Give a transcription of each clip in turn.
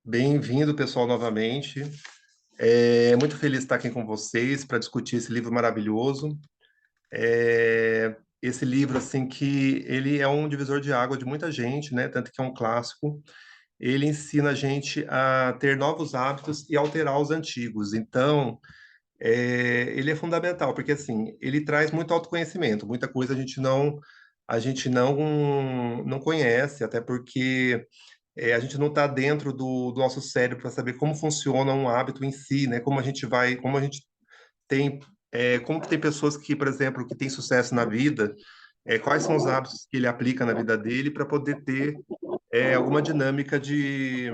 Bem-vindo, pessoal, novamente. Muito feliz de estar aqui com vocês para discutir esse livro maravilhoso. Esse livro, assim, que ele é um divisor de água de muita gente, né? Tanto que é um clássico. Ele ensina a gente a ter novos hábitos e alterar os antigos. Então, ele é fundamental, porque, assim, ele traz muito autoconhecimento. Muita coisa a gente não conhece, até porque a gente não está dentro do nosso cérebro para saber como funciona um hábito em si, né? Como a gente tem, como que tem pessoas que, por exemplo, que têm sucesso na vida, quais são os hábitos que ele aplica na vida dele para poder ter alguma dinâmica de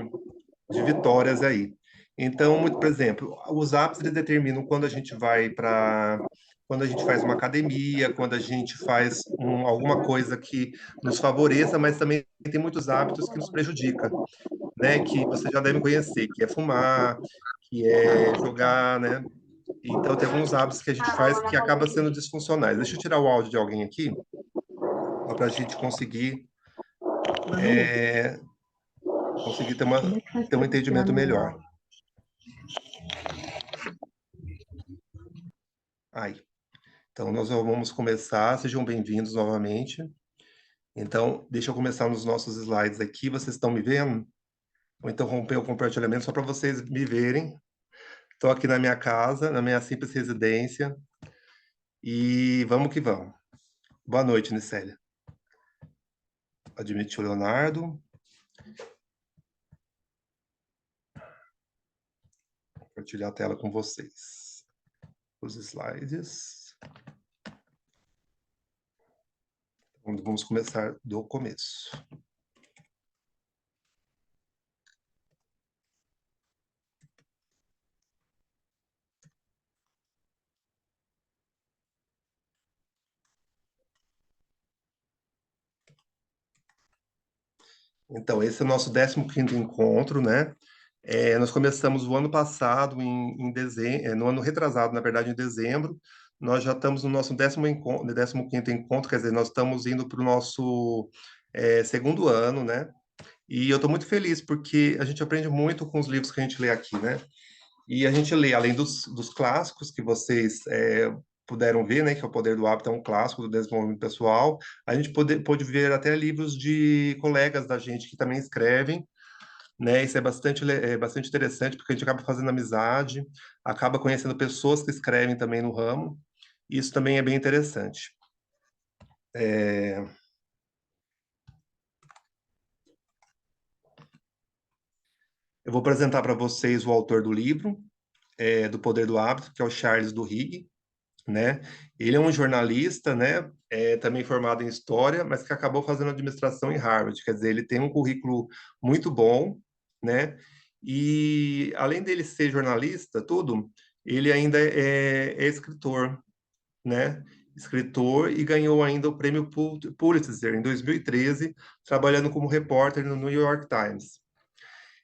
vitórias aí. Então, por exemplo, os hábitos eles determinam quando a gente faz uma academia, quando a gente faz alguma coisa que nos favoreça, mas também tem muitos hábitos que nos prejudicam, né, que você já deve conhecer, que é fumar, que é jogar, né? Então tem alguns hábitos que a gente faz que acabam sendo disfuncionais. Deixa eu tirar o áudio de alguém aqui, para a gente é, conseguir ter um entendimento melhor. Aí. Então nós vamos começar. Sejam bem-vindos novamente. Então, deixa eu começar nos nossos slides aqui. Vocês estão me vendo? Vou interromper o compartilhamento só para vocês me verem. Estou aqui na minha casa, na minha simples residência. E vamos que vamos. Boa noite, Nicélia. Admite o Leonardo. Compartilhar a tela com vocês. Os slides. Então, vamos começar do começo. Então, esse é o nosso 15º encontro, né? Nós começamos o ano passado, em dezembro, no ano retrasado, na verdade, em dezembro. Nós já estamos no nosso 15º encontro, quer dizer, nós estamos indo para o nosso segundo ano, né? E eu estou muito feliz, porque a gente aprende muito com os livros que a gente lê aqui, né? E a gente lê, além dos clássicos que vocês puderam ver, né, que é O Poder do Hábito, é um clássico do desenvolvimento pessoal, a gente pôde ver até livros de colegas da gente que também escrevem, né? Isso é bastante interessante, porque a gente acaba fazendo amizade, acaba conhecendo pessoas que escrevem também no ramo, e isso também é bem interessante. É, Eu vou apresentar para vocês o autor do livro, do Poder do Hábito, que é o Charles Duhigg, né? Ele é um jornalista, né? Também formado em história, mas que acabou fazendo administração em Harvard. Quer dizer, ele tem um currículo muito bom, né? E além dele ser jornalista, tudo, ele ainda é escritor, né? Escritor e ganhou ainda o prêmio Pulitzer em 2013, trabalhando como repórter no New York Times.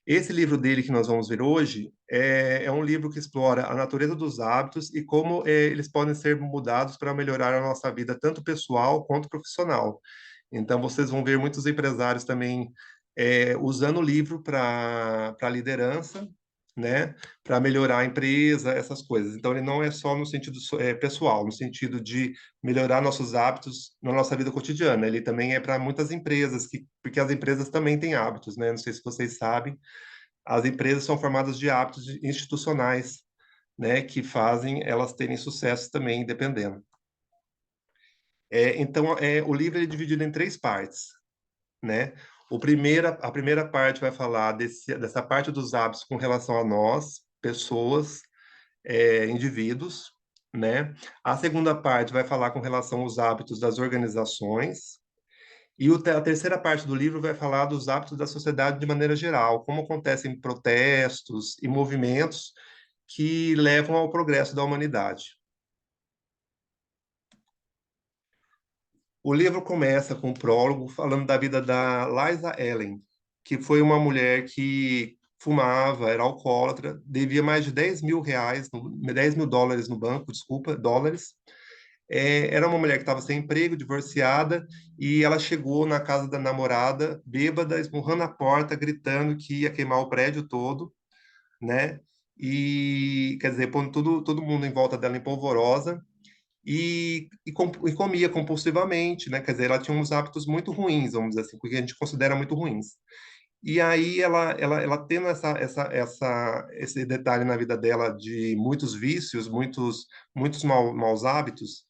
Esse livro dele que nós vamos ver hoje é um livro que explora a natureza dos hábitos e como eles podem ser mudados para melhorar a nossa vida, tanto pessoal quanto profissional. Então, vocês vão ver muitos empresários também usando o livro para liderança, né, para melhorar a empresa, essas coisas. Então, ele não é só no sentido pessoal, no sentido de melhorar nossos hábitos na nossa vida cotidiana. Ele também é para muitas empresas, porque as empresas também têm hábitos, né? Não sei se vocês sabem, as empresas são formadas de hábitos institucionais, né, que fazem elas terem sucesso também, dependendo. Então, o livro é dividido em três partes, né? A primeira parte vai falar dessa parte dos hábitos com relação a nós, pessoas, indivíduos, né? A segunda parte vai falar com relação aos hábitos das organizações. E a terceira parte do livro vai falar dos hábitos da sociedade de maneira geral, como acontecem protestos e movimentos que levam ao progresso da humanidade. O livro começa com um prólogo falando da vida da Liza Allen, que foi uma mulher que fumava, era alcoólatra, devia mais de 10 mil reais, 10 mil dólares no banco, desculpa, dólares. Era uma mulher que estava sem emprego, divorciada, e ela chegou na casa da namorada, bêbada, esmurrando a porta, gritando que ia queimar o prédio todo, né? E, quer dizer, pondo todo mundo em volta dela em polvorosa, e comia compulsivamente, né? Quer dizer, ela tinha uns hábitos muito ruins, vamos dizer assim, porque a gente considera muito ruins. E aí ela tendo esse detalhe na vida dela de muitos vícios, muitos maus hábitos,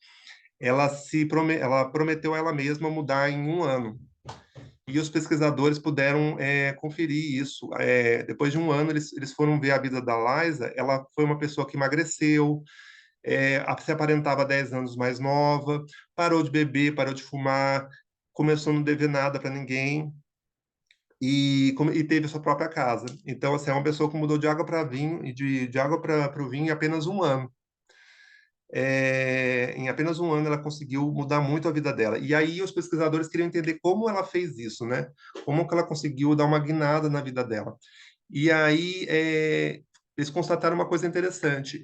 ela prometeu a ela mesma mudar em um ano. E os pesquisadores puderam conferir isso. Depois de um ano, eles foram ver a vida da Liza. Ela foi uma pessoa que emagreceu, se aparentava 10 anos mais nova, parou de beber, parou de fumar, começou a não dever nada para ninguém e teve sua própria casa. Então, assim, é uma pessoa que mudou de água para vinho e de água para o vinho em apenas um ano. Em apenas um ano ela conseguiu mudar muito a vida dela. E aí os pesquisadores queriam entender como ela fez isso, né? Como que ela conseguiu dar uma guinada na vida dela. E aí eles constataram uma coisa interessante.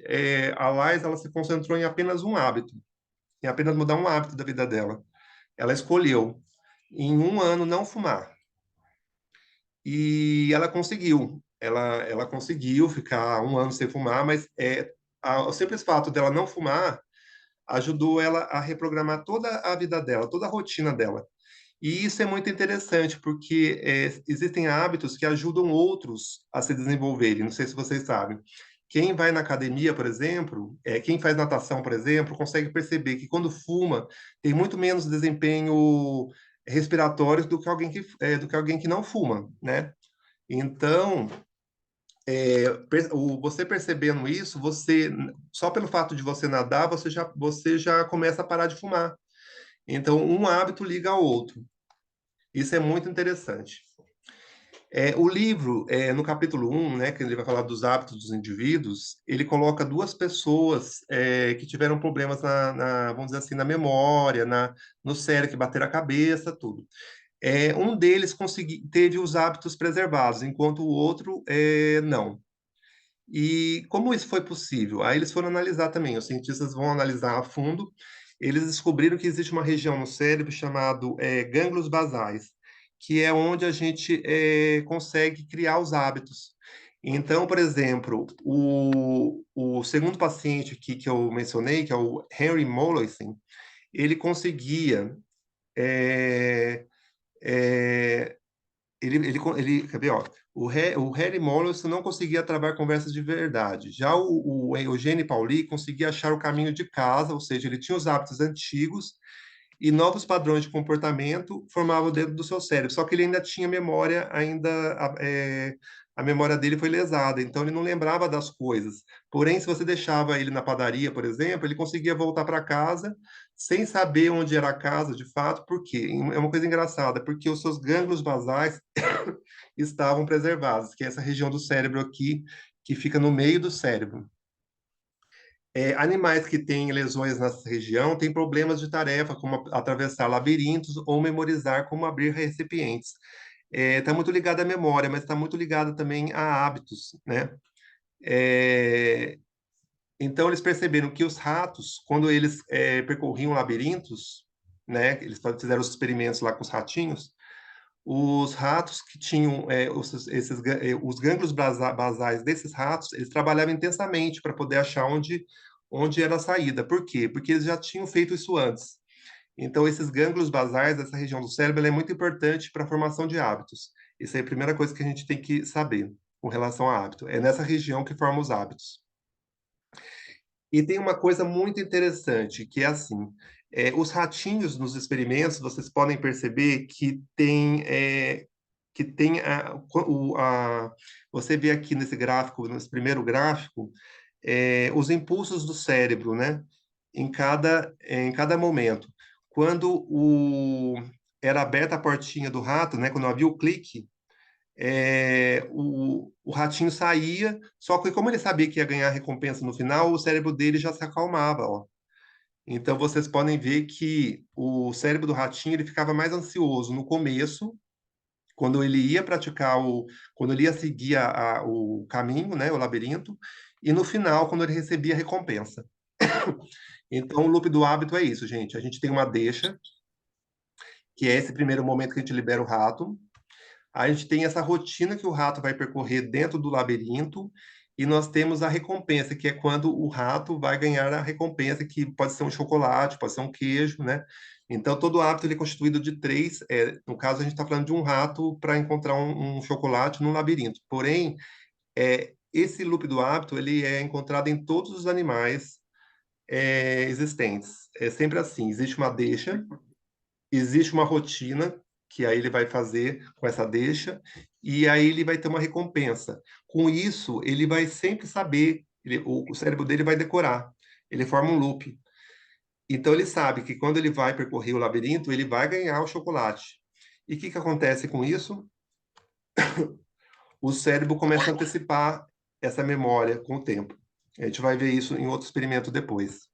A Lais, ela se concentrou em apenas um hábito, em apenas mudar um hábito da vida dela. Ela escolheu em um ano não fumar. E ela conseguiu. Ela conseguiu ficar um ano sem fumar, mas o simples fato dela não fumar ajudou ela a reprogramar toda a vida dela, toda a rotina dela. E isso é muito interessante, porque existem hábitos que ajudam outros a se desenvolverem. Não sei se vocês sabem. Quem vai na academia, por exemplo, quem faz natação, por exemplo, consegue perceber que quando fuma, tem muito menos desempenho respiratório do que alguém que não fuma, né? Então, você percebendo isso, só pelo fato de você nadar, você já começa a parar de fumar. Então, um hábito liga ao outro. Isso é muito interessante. O livro, no capítulo 1, né, que ele vai falar dos hábitos dos indivíduos, ele coloca duas pessoas que tiveram problemas vamos dizer assim, na memória, no cérebro, que bateram a cabeça, tudo. Um deles teve os hábitos preservados, enquanto o outro não. E como isso foi possível? Aí eles foram analisar também, os cientistas vão analisar a fundo. Eles descobriram que existe uma região no cérebro chamado gânglios basais, que é onde a gente consegue criar os hábitos. Então, por exemplo, o segundo paciente aqui que eu mencionei, que é o Henry Molaison, ele conseguia é, é, quer ver, ó, o Harry Mollison não conseguia travar conversas de verdade. Já o Eugênio Pauli conseguia achar o caminho de casa, ou seja, ele tinha os hábitos antigos e novos padrões de comportamento formavam dentro do seu cérebro. Só que ele ainda tinha memória, a memória dele foi lesada, então ele não lembrava das coisas. Porém, se você deixava ele na padaria, por exemplo, ele conseguia voltar para casa sem saber onde era a casa de fato. Por quê? É uma coisa engraçada, porque os seus gânglios basais estavam preservados, que é essa região do cérebro aqui, que fica no meio do cérebro. Animais que têm lesões nessa região têm problemas de tarefa, como atravessar labirintos ou memorizar como abrir recipientes. Está muito ligado à memória, mas está muito ligado também a hábitos, né? É, então, eles perceberam que os ratos, quando eles percorriam labirintos, né? Eles fizeram os experimentos lá com os ratinhos. Os ratos que tinham os gânglios basais desses ratos, eles trabalhavam intensamente para poder achar onde era a saída. Por quê? Porque eles já tinham feito isso antes. Então, esses gânglios basais, essa região do cérebro, ela é muito importante para a formação de hábitos. Isso é a primeira coisa que a gente tem que saber com relação a hábito. É nessa região que forma os hábitos. E tem uma coisa muito interessante, que é assim, os ratinhos nos experimentos, vocês podem perceber que tem você vê aqui nesse gráfico, nesse primeiro gráfico, os impulsos do cérebro, né? Em cada momento. Quando era aberta a portinha do rato, né? Quando havia o clique, o ratinho saía, só que como ele sabia que ia ganhar recompensa no final, o cérebro dele já se acalmava, ó. Então vocês podem ver que o cérebro do ratinho ele ficava mais ansioso no começo, quando ele ia quando ele ia seguir o caminho, né, o labirinto, e no final, quando ele recebia a recompensa. Então, o loop do hábito é isso, gente. A gente tem uma deixa, que é esse primeiro momento que a gente libera o rato. A gente tem essa rotina que o rato vai percorrer dentro do labirinto, e nós temos a recompensa, que é quando o rato vai ganhar a recompensa, que pode ser um chocolate, pode ser um queijo, né? Então, todo hábito ele é constituído de três. No caso, a gente está falando de um rato para encontrar um chocolate no labirinto. Porém, esse loop do hábito ele é encontrado em todos os animais existentes. É sempre assim: existe uma deixa, existe uma rotina que aí ele vai fazer com essa deixa, e aí ele vai ter uma recompensa. Com isso, ele vai sempre saber, o cérebro dele vai decorar, ele forma um loop. Então ele sabe que quando ele vai percorrer o labirinto, ele vai ganhar o chocolate. E o que, que acontece com isso? O cérebro começa a antecipar essa memória com o tempo. A gente vai ver isso em outro experimento depois.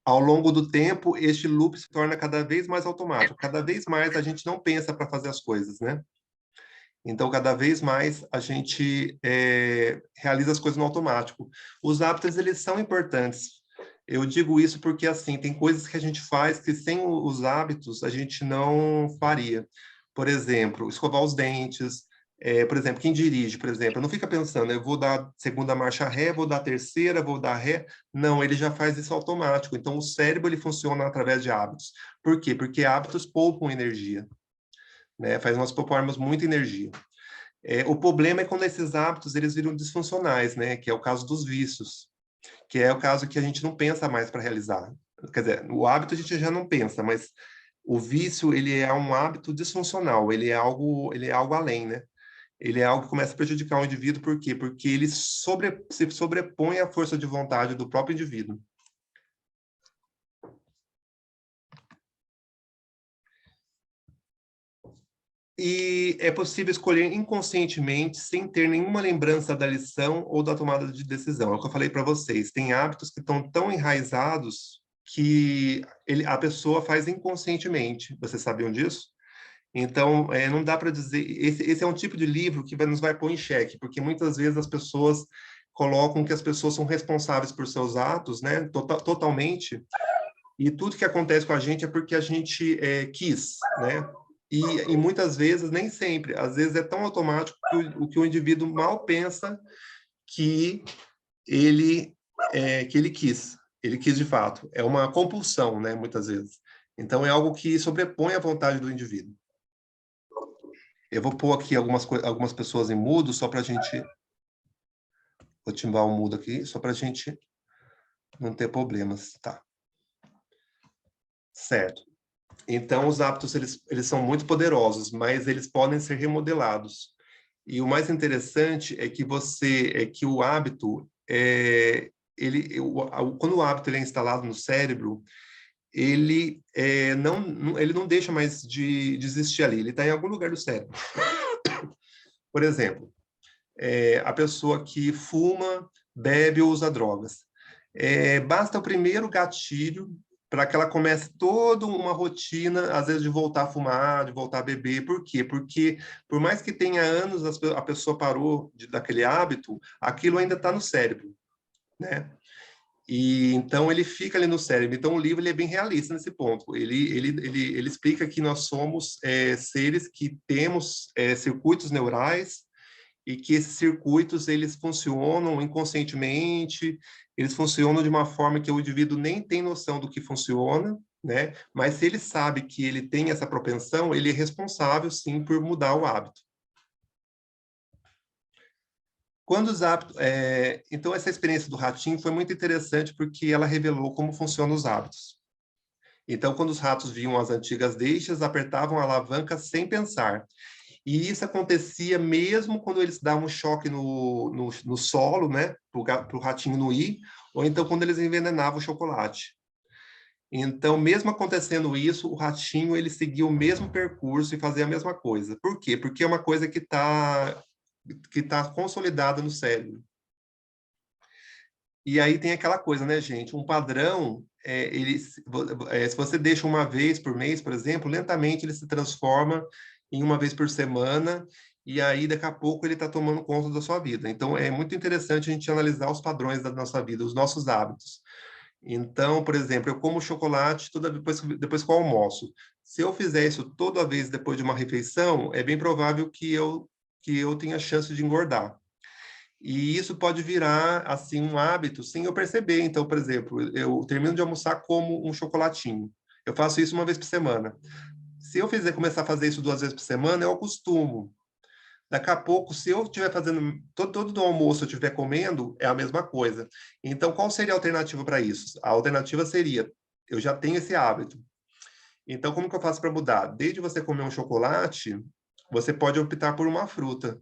Ao longo do tempo, este loop se torna cada vez mais automático. Cada vez mais a gente não pensa para fazer as coisas, né? Então, cada vez mais a gente realiza as coisas no automático. Os hábitos, eles são importantes. Eu digo isso porque, assim, tem coisas que a gente faz que sem os hábitos a gente não faria. Por exemplo, escovar os dentes. Por exemplo, quem dirige, por exemplo, não fica pensando, eu vou dar segunda marcha ré, vou dar terceira, vou dar ré. Não, ele já faz isso automático. Então, o cérebro, ele funciona através de hábitos. Por quê? Porque hábitos poupam energia, né? Faz nós pouparmos muita energia. O problema é quando esses hábitos eles viram disfuncionais, né? Que é o caso dos vícios, que é o caso que a gente não pensa mais para realizar. Quer dizer, o hábito a gente já não pensa, mas o vício ele é um hábito disfuncional, ele é algo além, né? Ele é algo que começa a prejudicar o indivíduo, por quê? Porque ele se sobrepõe à força de vontade do próprio indivíduo. E é possível escolher inconscientemente, sem ter nenhuma lembrança da lição ou da tomada de decisão. É o que eu falei para vocês. Tem hábitos que estão tão enraizados que a pessoa faz inconscientemente. Vocês sabiam disso? Então, não dá para dizer. Esse é um tipo de livro que nos vai pôr em xeque, porque muitas vezes as pessoas colocam que as pessoas são responsáveis por seus atos, né? Totalmente. E tudo que acontece com a gente é porque a gente quis, né? E muitas vezes, nem sempre, às vezes é tão automático que o indivíduo mal pensa que ele quis. Ele quis de fato. É uma compulsão, né? Muitas vezes. Então, é algo que sobrepõe a vontade do indivíduo. Eu vou pôr aqui algumas pessoas em mudo, só para a gente... Vou timbar o mudo aqui, só para a gente não ter problemas, tá? Certo. Então, os hábitos, eles são muito poderosos, mas eles podem ser remodelados. E o mais interessante é que o hábito, quando o hábito ele é instalado no cérebro, ele não deixa mais de existir ali, ele está em algum lugar do cérebro. Por exemplo, a pessoa que fuma, bebe ou usa drogas. Basta o primeiro gatilho para que ela comece toda uma rotina, às vezes, de voltar a fumar, de voltar a beber. Por quê? Porque, por mais que tenha anos a pessoa parou daquele hábito, aquilo ainda está no cérebro, né? E então ele fica ali no cérebro. Então o livro ele é bem realista nesse ponto. Ele explica que nós somos seres que temos circuitos neurais e que esses circuitos eles funcionam inconscientemente, eles funcionam de uma forma que o indivíduo nem tem noção do que funciona, né? Mas se ele sabe que ele tem essa propensão, ele é responsável sim por mudar o hábito. Quando os hábitos, então essa experiência do ratinho foi muito interessante porque ela revelou como funcionam os hábitos. Então, quando os ratos viam as antigas deixas, apertavam a alavanca sem pensar. E isso acontecia mesmo quando eles davam um choque no solo, né, para o ratinho não ir, ou então quando eles envenenavam o chocolate. Então, mesmo acontecendo isso, o ratinho ele seguia o mesmo percurso e fazia a mesma coisa. Por quê? Porque é uma coisa que tá consolidada no cérebro. E aí tem aquela coisa, né, gente? Um padrão, se você deixa uma vez por mês, por exemplo, lentamente ele se transforma em uma vez por semana, e aí daqui a pouco ele está tomando conta da sua vida. Então é muito interessante a gente analisar os padrões da nossa vida, os nossos hábitos. Então, por exemplo, eu como chocolate depois que eu almoço. Se eu fizer isso toda vez depois de uma refeição, é bem provável que eu tenha chance de engordar. E isso pode virar, assim, um hábito sem eu perceber. Então, por exemplo, eu termino de almoçar como um chocolatinho. Eu faço isso uma vez por semana. Se eu começar a fazer isso 2 vezes por semana, eu acostumo. Daqui a pouco, se eu estiver fazendo todo do almoço, eu estiver comendo, é a mesma coisa. Então, qual seria a alternativa para isso? A alternativa seria, eu já tenho esse hábito. Então, como que eu faço para mudar? Desde você comer um chocolate, você pode optar por uma fruta,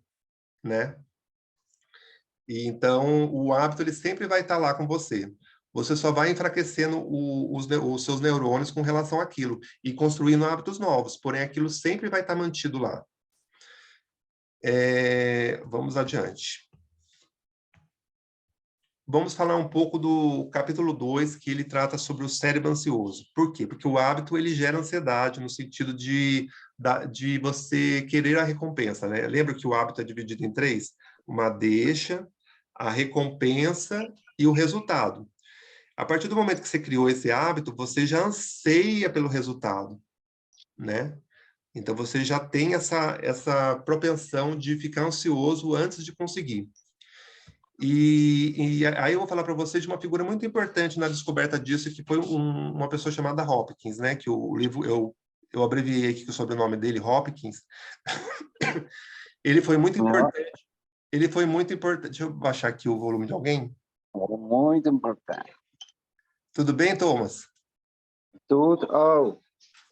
né? E então, o hábito ele sempre vai estar lá com você. Você só vai enfraquecendo os seus neurônios com relação àquilo e construindo hábitos novos. Porém, aquilo sempre vai estar mantido lá. Vamos adiante. Vamos falar um pouco do capítulo 2, que ele trata sobre o cérebro ansioso. Por quê? Porque o hábito ele gera ansiedade no sentido de você querer a recompensa, né? Lembra que o hábito é dividido em 3? Uma deixa, a recompensa e o resultado. A partir do momento que você criou esse hábito, você já anseia pelo resultado, né? Então você já tem essa propensão de ficar ansioso antes de conseguir. E aí eu vou falar para você de uma figura muito importante na descoberta disso, que foi uma pessoa chamada Hopkins, né? Que o livro, eu abreviei aqui o sobrenome dele, Hopkins. Ele foi muito Não, importante. Ele foi muito importante. Deixa eu baixar aqui o volume de alguém. é muito importante. Tudo bem, Thomas? Tudo, oh,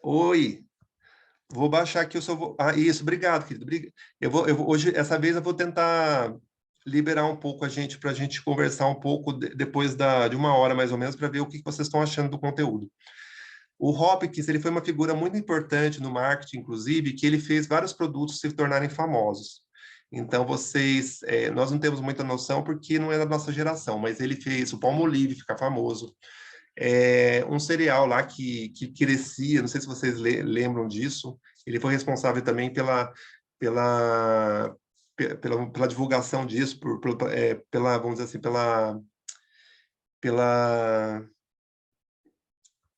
Oi. Vou baixar aqui o seu. Ah, isso, obrigado, querido. Hoje, essa vez, eu vou tentar liberar um pouco a gente para a gente conversar um pouco depois de 1 hora mais ou menos para ver o que vocês estão achando do conteúdo. O Hopkins, ele foi uma figura muito importante no marketing, inclusive, que ele fez vários produtos se tornarem famosos. Então, nós não temos muita noção porque não é da nossa geração, mas ele fez o Palmolive ficar famoso. Um cereal lá que crescia, não sei se vocês lembram disso, ele foi responsável também pela, pela divulgação disso, vamos dizer assim, pela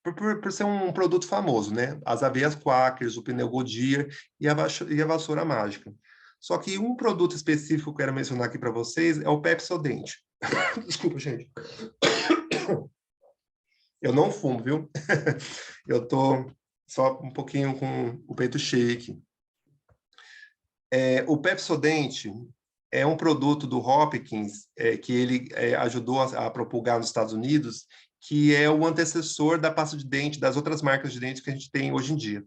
por ser um produto famoso, né? As aveias Quakers, o pneu Goodyear e a vassoura mágica. Só que um produto específico que eu quero mencionar aqui para vocês é o Pepsodent. Desculpa, gente. Eu não fumo, viu? Eu tô só um pouquinho com o peito cheio aqui. O Pepsodent é um produto do Hopkins que ele ajudou a propulgar nos Estados Unidos, que é o antecessor da pasta de dente, das outras marcas de dente que a gente tem hoje em dia.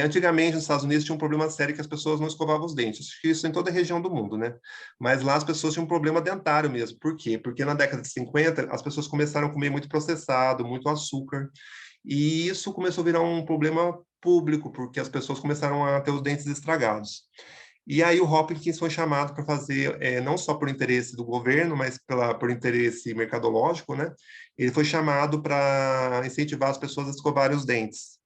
Antigamente, nos Estados Unidos, tinha um problema sério que as pessoas não escovavam os dentes. Acho que isso em toda a região do mundo, né? Mas lá as pessoas tinham um problema dentário mesmo. Por quê? Porque na década de 50, as pessoas começaram a comer muito processado, muito açúcar. E isso começou a virar um problema público, porque as pessoas começaram a ter os dentes estragados. E aí o Hopkins foi chamado para fazer, não só por interesse do governo, mas por interesse mercadológico, né? Ele foi chamado para incentivar as pessoas a escovarem os dentes.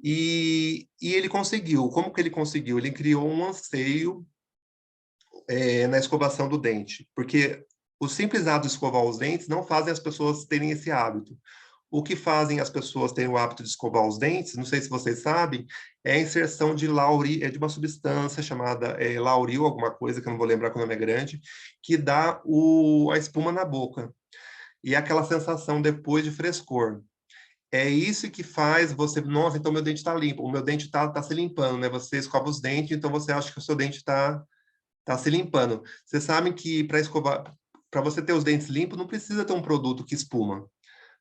E ele conseguiu. Como que ele conseguiu? Ele criou um anseio na escovação do dente, porque o simples ato de escovar os dentes não fazem as pessoas terem esse hábito. O que fazem as pessoas terem o hábito de escovar os dentes, não sei se vocês sabem, é a inserção de de uma substância chamada lauril, alguma coisa que eu não vou lembrar que o nome é grande, que dá a espuma na boca. E aquela sensação depois de frescor. É isso que faz você, nossa, então meu dente está limpo, o meu dente está se limpando, né? Você escova os dentes, então você acha que o seu dente tá se limpando. Vocês sabem que para você ter os dentes limpos, não precisa ter um produto que espuma,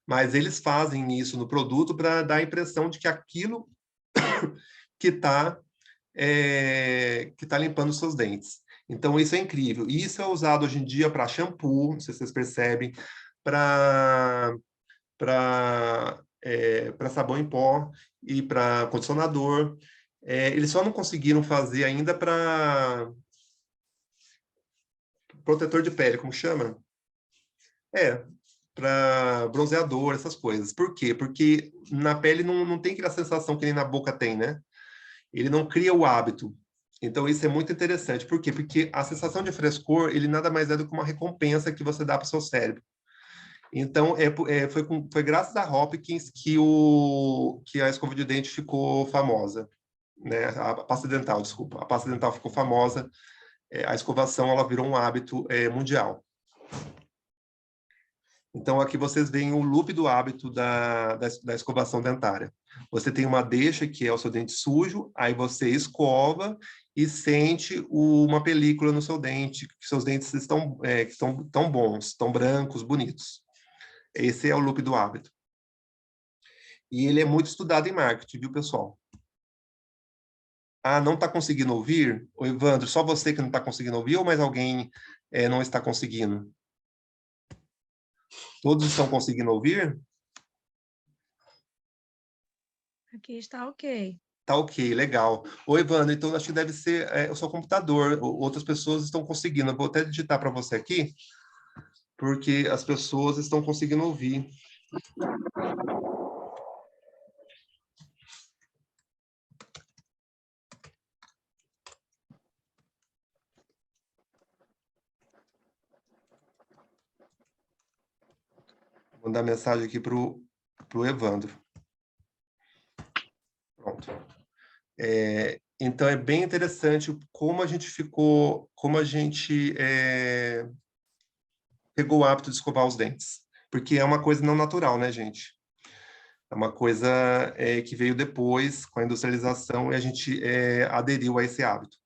mas eles fazem isso no produto para dar a impressão de que aquilo que está que tá limpando os seus dentes. Então, isso é incrível. E isso é usado hoje em dia para shampoo, não sei se vocês percebem, para para sabão em pó e para condicionador. Eles só não conseguiram fazer ainda para protetor de pele, como chama? Para bronzeador, essas coisas. Por quê? Porque na pele não tem aquela sensação que nem na boca tem, né? Ele não cria o hábito. Então, isso é muito interessante. Por quê? Porque a sensação de frescor, ele nada mais é do que uma recompensa que você dá para o seu cérebro. Então, foi graças a Hopkins que a escova de dente ficou famosa, né? A pasta dental, desculpa. A pasta dental ficou famosa. A escovação ela virou um hábito mundial. Então, aqui vocês veem o loop do hábito da escovação dentária. Você tem uma deixa, que é o seu dente sujo, aí você escova e sente uma película no seu dente, que seus dentes estão tão bons, tão brancos, bonitos. Esse é o loop do hábito. E ele é muito estudado em marketing, viu, pessoal? Ah, não está conseguindo ouvir? Ô, Evandro, só você que não está conseguindo ouvir ou mais alguém não está conseguindo? Todos estão conseguindo ouvir? Aqui está ok. Tá ok, legal. Oi, Evandro, então acho que deve ser o seu computador. Outras pessoas estão conseguindo. Eu vou até digitar para você aqui, porque as pessoas estão conseguindo ouvir. Vou mandar mensagem aqui para o Evandro. Pronto. Então, é bem interessante como a gente pegou o hábito de escovar os dentes. Porque é uma coisa não natural, né, gente? É uma coisa que veio depois, com a industrialização, e a gente aderiu a esse hábito.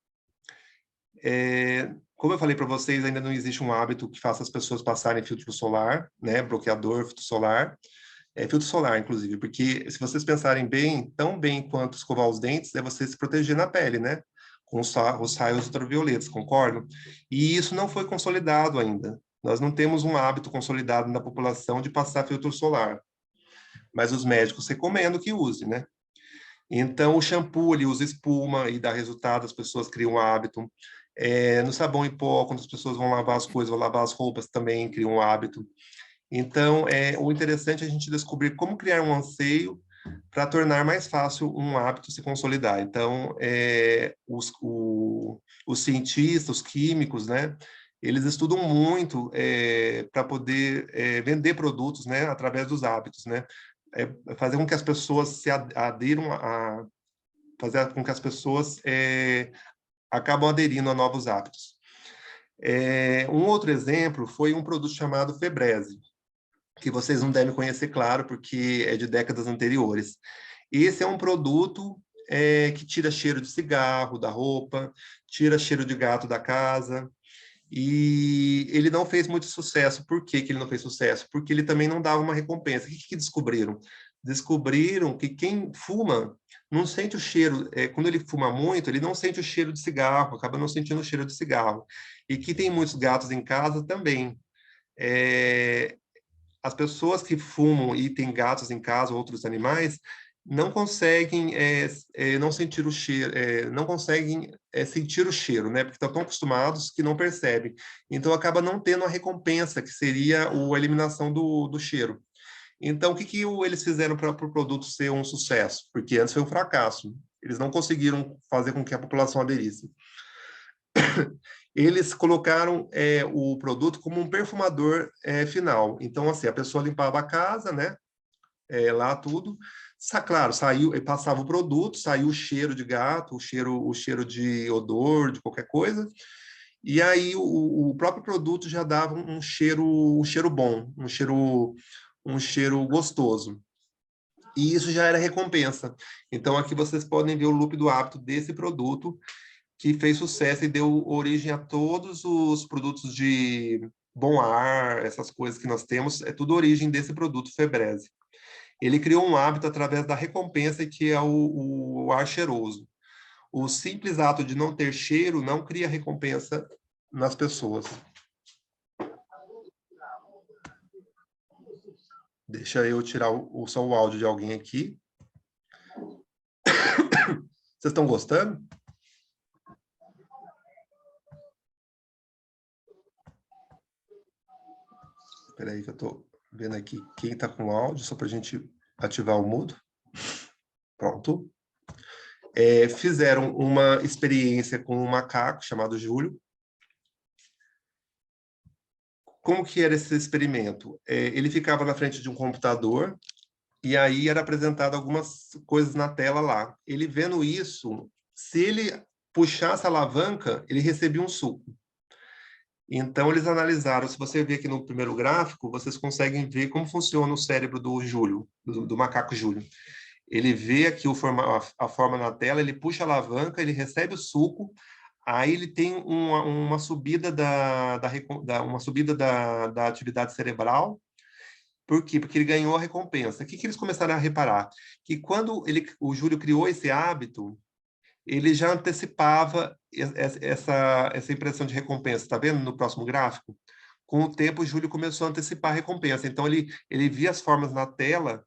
Como eu falei para vocês, ainda não existe um hábito que faça as pessoas passarem filtro solar, né? Bloqueador, filtro solar, inclusive, porque se vocês pensarem bem, tão bem quanto escovar os dentes, é você se proteger na pele, né? Com os raios ultravioletas, concordam? E isso não foi consolidado ainda. Nós não temos um hábito consolidado na população de passar filtro solar, mas os médicos recomendam que use, né? Então, o shampoo, ele usa espuma e dá resultado, as pessoas criam um hábito. No sabão em pó, quando as pessoas vão lavar as coisas, vão lavar as roupas, também criam um hábito. Então, o interessante é a gente descobrir como criar um anseio para tornar mais fácil um hábito se consolidar. Então, os cientistas, os químicos, né, eles estudam muito para poder vender produtos, né, através dos hábitos, né, fazer com que as pessoas se adiram fazer com que as pessoas acabam aderindo a novos hábitos. Um outro exemplo foi um produto chamado Febreze, que vocês não devem conhecer, claro, porque é de décadas anteriores. Esse é um produto que tira cheiro de cigarro da roupa, tira cheiro de gato da casa, e ele não fez muito sucesso. Por que que ele não fez sucesso? Porque ele também não dava uma recompensa. O que descobriram? Descobriram que quem fuma não sente o cheiro. Quando ele fuma muito, ele não sente o cheiro de cigarro, acaba não sentindo o cheiro de cigarro. E que tem muitos gatos em casa também. As pessoas que fumam e têm gatos em casa ou outros animais não conseguem não sentir o cheiro, não conseguem sentir o cheiro, né? Porque estão tão acostumados que não percebem. Então acaba não tendo a recompensa que seria a eliminação do cheiro. Então, o que eles fizeram para o produto ser um sucesso? Porque antes foi um fracasso. Eles não conseguiram fazer com que a população aderisse. Eles colocaram o produto como um perfumador final. Então, assim, a pessoa limpava a casa, né? Lá tudo. Claro, saiu, passava o produto, saiu o cheiro de gato, o cheiro de odor, de qualquer coisa. E aí o próprio produto já dava um cheiro bom, um cheiro gostoso. E isso já era recompensa. Então, aqui vocês podem ver o loop do hábito desse produto, que fez sucesso e deu origem a todos os produtos de bom ar, essas coisas que nós temos, é tudo origem desse produto Febreze. Ele criou um hábito através da recompensa, que é o ar cheiroso. O simples ato de não ter cheiro não cria recompensa nas pessoas. Deixa eu tirar só o áudio de alguém aqui. Vocês estão gostando? Espera aí que eu estou vendo aqui quem está com áudio, só para a gente ativar o mudo. Pronto. Fizeram uma experiência com um macaco chamado Júlio. como que era esse experimento? Ele ficava na frente de um computador e aí era apresentado algumas coisas na tela lá. Ele vendo isso, se ele puxasse a alavanca, ele recebia um suco. Então, eles analisaram, se você ver aqui no primeiro gráfico, vocês conseguem ver como funciona o cérebro do Júlio, do macaco Júlio. Ele vê aqui a forma na tela, ele puxa a alavanca, ele recebe o suco, aí ele tem uma subida uma subida da atividade cerebral. Por quê? Porque ele ganhou a recompensa. O que eles começaram a reparar? Que quando o Júlio criou esse hábito, ele já antecipava essa impressão de recompensa. Está vendo no próximo gráfico? Com o tempo, o Júlio começou a antecipar a recompensa. Então, ele via as formas na tela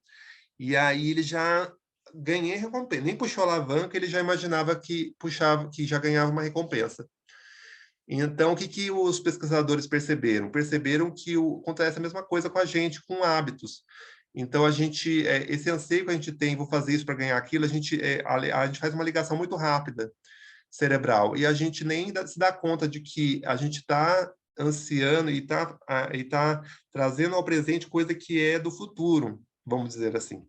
e aí ele já ganhei recompensa. Nem puxou a alavanca, ele já imaginava que puxava, que já ganhava uma recompensa. Então, o que os pesquisadores perceberam? Perceberam que acontece a mesma coisa com a gente, com hábitos. Então, esse anseio que a gente tem, vou fazer isso para ganhar aquilo, a gente faz uma ligação muito rápida cerebral, e a gente nem se dá conta de que a gente está ansiando e está trazendo ao presente coisa que é do futuro, vamos dizer assim.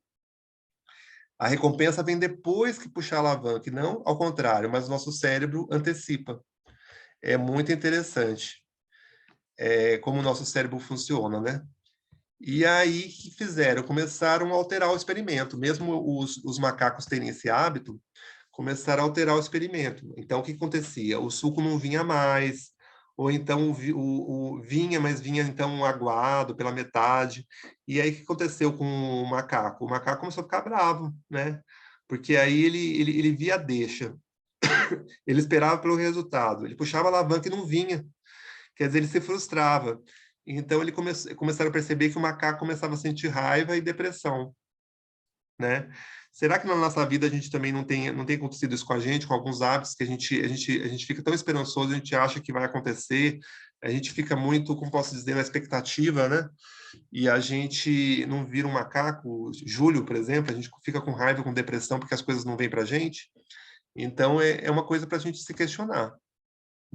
A recompensa vem depois que puxar a alavanca, e não ao contrário, mas o nosso cérebro antecipa. É muito interessante como o nosso cérebro funciona, né? E aí, o que fizeram? Começaram a alterar o experimento. Mesmo os macacos terem esse hábito, começaram a alterar o experimento. Então, o que acontecia? O suco não vinha mais, ou então vinha, mas vinha então aguado pela metade. E aí, o que aconteceu com o macaco? O macaco começou a ficar bravo, né? Porque aí ele via a deixa. Ele esperava pelo resultado. Ele puxava a alavanca e não vinha. Quer dizer, ele se frustrava. Então, começaram a perceber que o macaco começava a sentir raiva e depressão, né? Será que na nossa vida a gente também não tem acontecido isso com a gente, com alguns hábitos que a gente fica tão esperançoso, a gente acha que vai acontecer, a gente fica muito, como posso dizer, na expectativa, né? E a gente não vira um macaco. Júlio, por exemplo, a gente fica com raiva, com depressão, porque as coisas não vêm para a gente. Então, é uma coisa para a gente se questionar.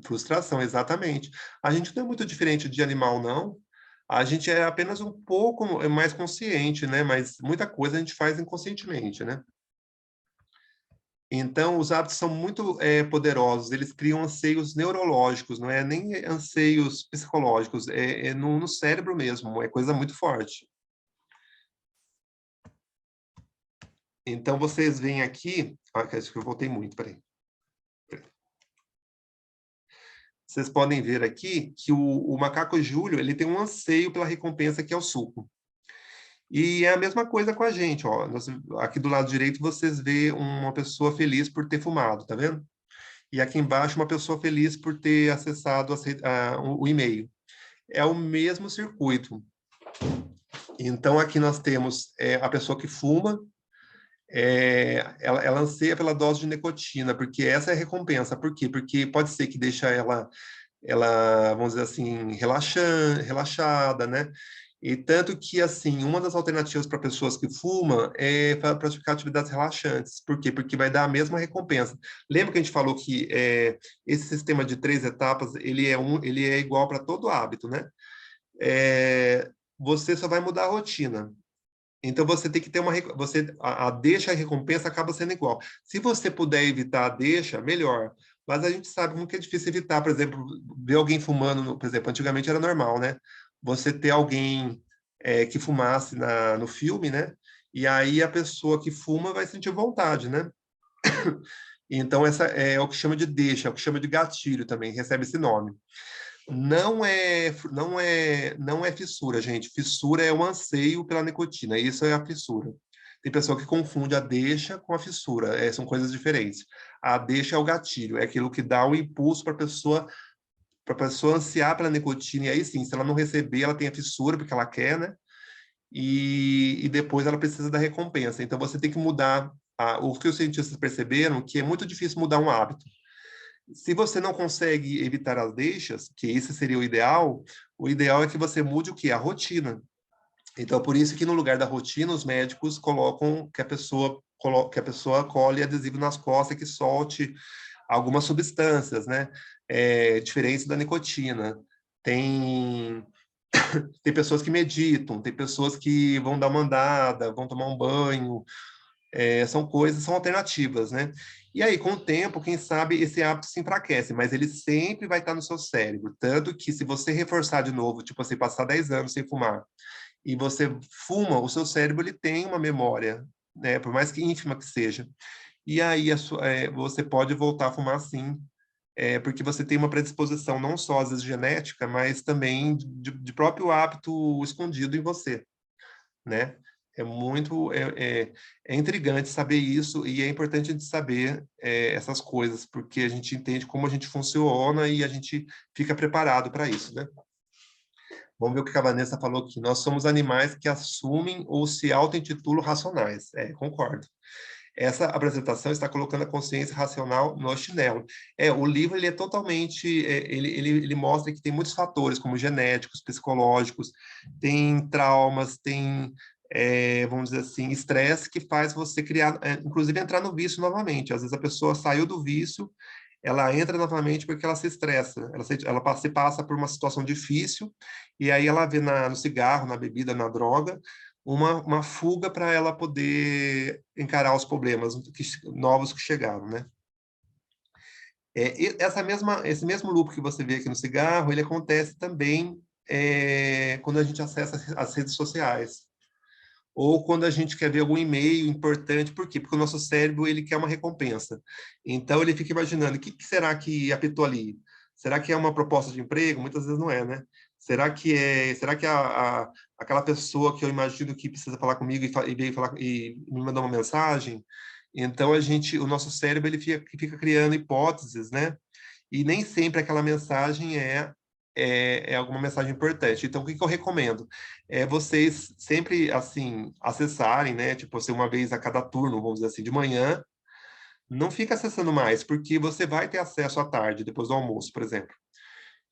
Frustração, exatamente. A gente não é muito diferente de animal, não. A gente é apenas um pouco mais consciente, né? Mas muita coisa a gente faz inconscientemente, né? Então, os hábitos são muito poderosos. Eles criam anseios neurológicos, não é nem anseios psicológicos. É no cérebro mesmo. É coisa muito forte. Então, vocês veem aqui... acho que eu voltei muito, peraí. Vocês podem ver aqui que o macaco Júlio, ele tem um anseio pela recompensa que é o suco. E é a mesma coisa com a gente, ó. Aqui do lado direito vocês vê uma pessoa feliz por ter fumado, tá vendo? E aqui embaixo uma pessoa feliz por ter acessado o e-mail. É o mesmo circuito. Então aqui nós temos a pessoa que fuma, ela anseia pela dose de nicotina, porque essa é a recompensa. Por quê? Porque pode ser que deixa ela, vamos dizer assim, relaxada, né? E tanto que, assim, uma das alternativas para pessoas que fumam é praticar atividades relaxantes. Por quê? Porque vai dar a mesma recompensa. Lembra que a gente falou que esse sistema de 3 etapas, ele é igual para todo hábito, né? Você só vai mudar a rotina. Então, você tem que ter a deixa e a recompensa acaba sendo igual. Se você puder evitar a deixa, melhor. Mas a gente sabe como que é difícil evitar, por exemplo, ver alguém fumando, por exemplo, antigamente era normal, né? Você ter alguém que fumasse no filme, né? E aí a pessoa que fuma vai sentir vontade, né? Então, essa é o que chama de deixa, é o que chama de gatilho também, recebe esse nome. Não é fissura, gente. Fissura é o anseio pela nicotina. Isso é a fissura. Tem pessoa que confunde a deixa com a fissura. São coisas diferentes. A deixa é o gatilho, é aquilo que dá o impulso para a pessoa ansiar pela nicotina. E aí sim, se ela não receber, ela tem a fissura porque ela quer, né? E depois ela precisa da recompensa. Então você tem que mudar. O que os cientistas perceberam que é muito difícil mudar um hábito. Se você não consegue evitar as deixas, que esse seria o ideal é que você mude o que? A rotina. Então, por isso que no lugar da rotina, os médicos colocam que a pessoa cole adesivo nas costas que solte algumas substâncias, né? Diferentes da nicotina. Tem Tem pessoas que meditam, tem pessoas que vão dar uma andada, vão tomar um banho, são coisas, são alternativas, né? E aí, com o tempo, quem sabe esse hábito se enfraquece, mas ele sempre vai estar no seu cérebro. Tanto que se você reforçar de novo, tipo, você passar 10 anos sem fumar, e você fuma, o seu cérebro ele tem uma memória, né? Por mais que ínfima que seja. E aí você pode voltar a fumar sim, porque você tem uma predisposição não só às vezes genética, mas também de próprio hábito escondido em você, né? É intrigante saber isso e é importante a gente saber essas coisas, porque a gente entende como a gente funciona e a gente fica preparado para isso, né? Vamos ver o que a Vanessa falou aqui. Nós somos animais que assumem ou se auto-intitulam racionais. Concordo. Essa apresentação está colocando a consciência racional no chinelo. O livro ele é totalmente, ele mostra que tem muitos fatores, como genéticos, psicológicos, tem traumas, tem, vamos dizer assim, estresse que faz você criar, inclusive entrar no vício novamente. Às vezes a pessoa saiu do vício, ela entra novamente porque ela se estressa, ela se passa por uma situação difícil, e aí ela vê no cigarro, na bebida, na droga, uma fuga para ela poder encarar os problemas novos que chegaram, né? Esse mesmo loop que você vê aqui no cigarro, ele acontece também quando a gente acessa as redes sociais, ou quando a gente quer ver algum e-mail importante. Por quê? Porque o nosso cérebro ele quer uma recompensa. Então ele fica imaginando, o que será que apitou ali? Será que é uma proposta de emprego? Muitas vezes não é, né? Será que aquela pessoa que eu imagino que precisa falar comigo e veio falar e me mandou uma mensagem? Então o nosso cérebro ele fica criando hipóteses, né? E nem sempre aquela mensagem é alguma mensagem importante. Então, o que eu recomendo? Vocês sempre, assim, acessarem, né? Tipo, assim, uma vez a cada turno, vamos dizer assim, de manhã, não fica acessando mais, porque você vai ter acesso à tarde, depois do almoço, por exemplo.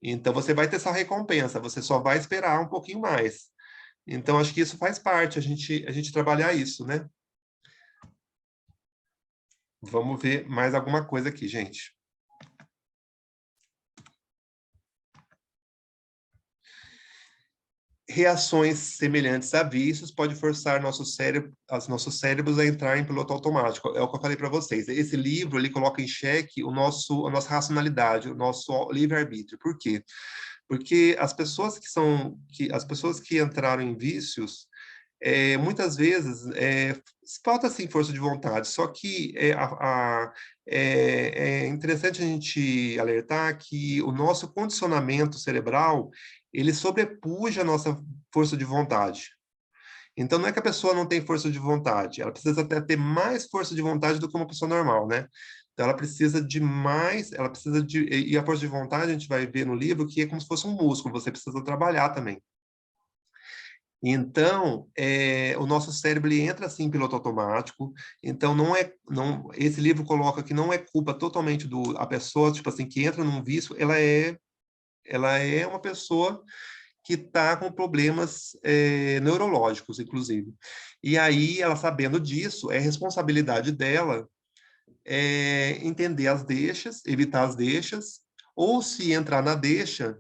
Então, você vai ter essa recompensa, você só vai esperar um pouquinho mais. Então, acho que isso faz parte, a gente trabalhar isso, né? Vamos ver mais alguma coisa aqui, gente. Reações semelhantes a vícios pode forçar nossos cérebros a entrar em piloto automático. É o que eu falei para vocês. Esse livro ele coloca em xeque a nossa racionalidade, o nosso livre-arbítrio. Por quê? Porque as pessoas que entraram em vícios muitas vezes falta assim força de vontade. Só que é interessante a gente alertar que o nosso condicionamento cerebral ele sobrepuja a nossa força de vontade. Então, não é que a pessoa não tem força de vontade, ela precisa até ter mais força de vontade do que uma pessoa normal, né? Então, ela precisa de mais, e a força de vontade, a gente vai ver no livro, que é como se fosse um músculo, você precisa trabalhar também. Então, o nosso cérebro ele entra assim em piloto automático. Então, esse livro coloca que não é culpa totalmente a pessoa, tipo assim, que entra num vício, ela é uma pessoa que está com problemas neurológicos, inclusive. E aí, ela sabendo disso, é responsabilidade dela entender as deixas, evitar as deixas, ou se entrar na deixa,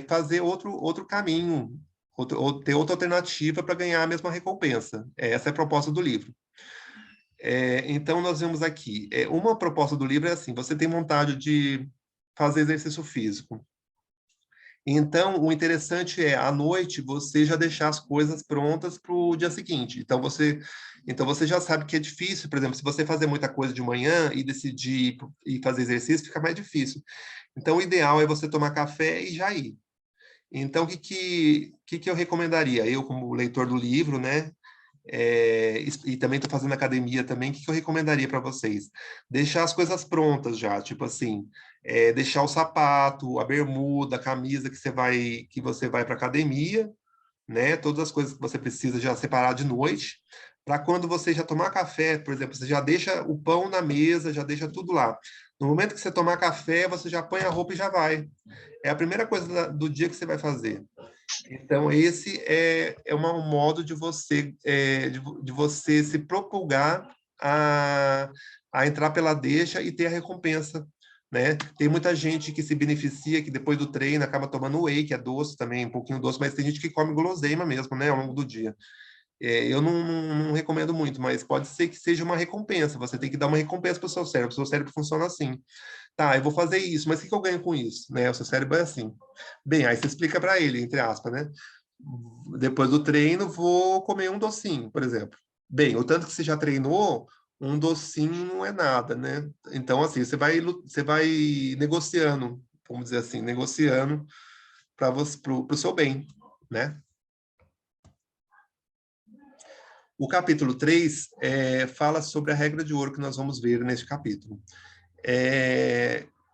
fazer outro caminho, ou ter outra alternativa para ganhar a mesma recompensa. Essa é a proposta do livro. Então, nós vemos aqui, uma proposta do livro é assim, você tem vontade de fazer exercício físico. Então, o interessante é, à noite, você já deixar as coisas prontas para o dia seguinte. Então você já sabe que é difícil, por exemplo, se você fazer muita coisa de manhã e decidir ir fazer exercício, fica mais difícil. Então, o ideal é você tomar café e já ir. Então, o que eu recomendaria? Eu, como leitor do livro, né? E também estou fazendo academia também, o que eu recomendaria para vocês? Deixar as coisas prontas já, tipo assim, deixar o sapato, a bermuda, a camisa que você vai para academia, né? Todas as coisas que você precisa já separar de noite, para quando você já tomar café, por exemplo, você já deixa o pão na mesa, já deixa tudo lá. No momento que você tomar café, você já põe a roupa e já vai. É a primeira coisa do dia que você vai fazer. Então, esse um modo de você se propulgar a entrar pela deixa e ter a recompensa né? Tem muita gente que se beneficia, que depois do treino acaba tomando whey, que é doce também, um pouquinho doce, mas tem gente que come guloseima mesmo, né, ao longo do dia. Eu não recomendo muito, mas pode ser que seja uma recompensa. Você tem que dar uma recompensa para o seu cérebro. O seu cérebro funciona assim. Tá, eu vou fazer isso, mas o que eu ganho com isso? Né? O seu cérebro é assim. Bem, aí você explica para ele, entre aspas, né? Depois do treino, vou comer um docinho, por exemplo. Bem, o tanto que você já treinou, um docinho não é nada, né? Então, assim, você vai negociando, vamos dizer assim, negociando para o seu bem, né? O capítulo 3 fala sobre a regra de ouro que nós vamos ver neste capítulo.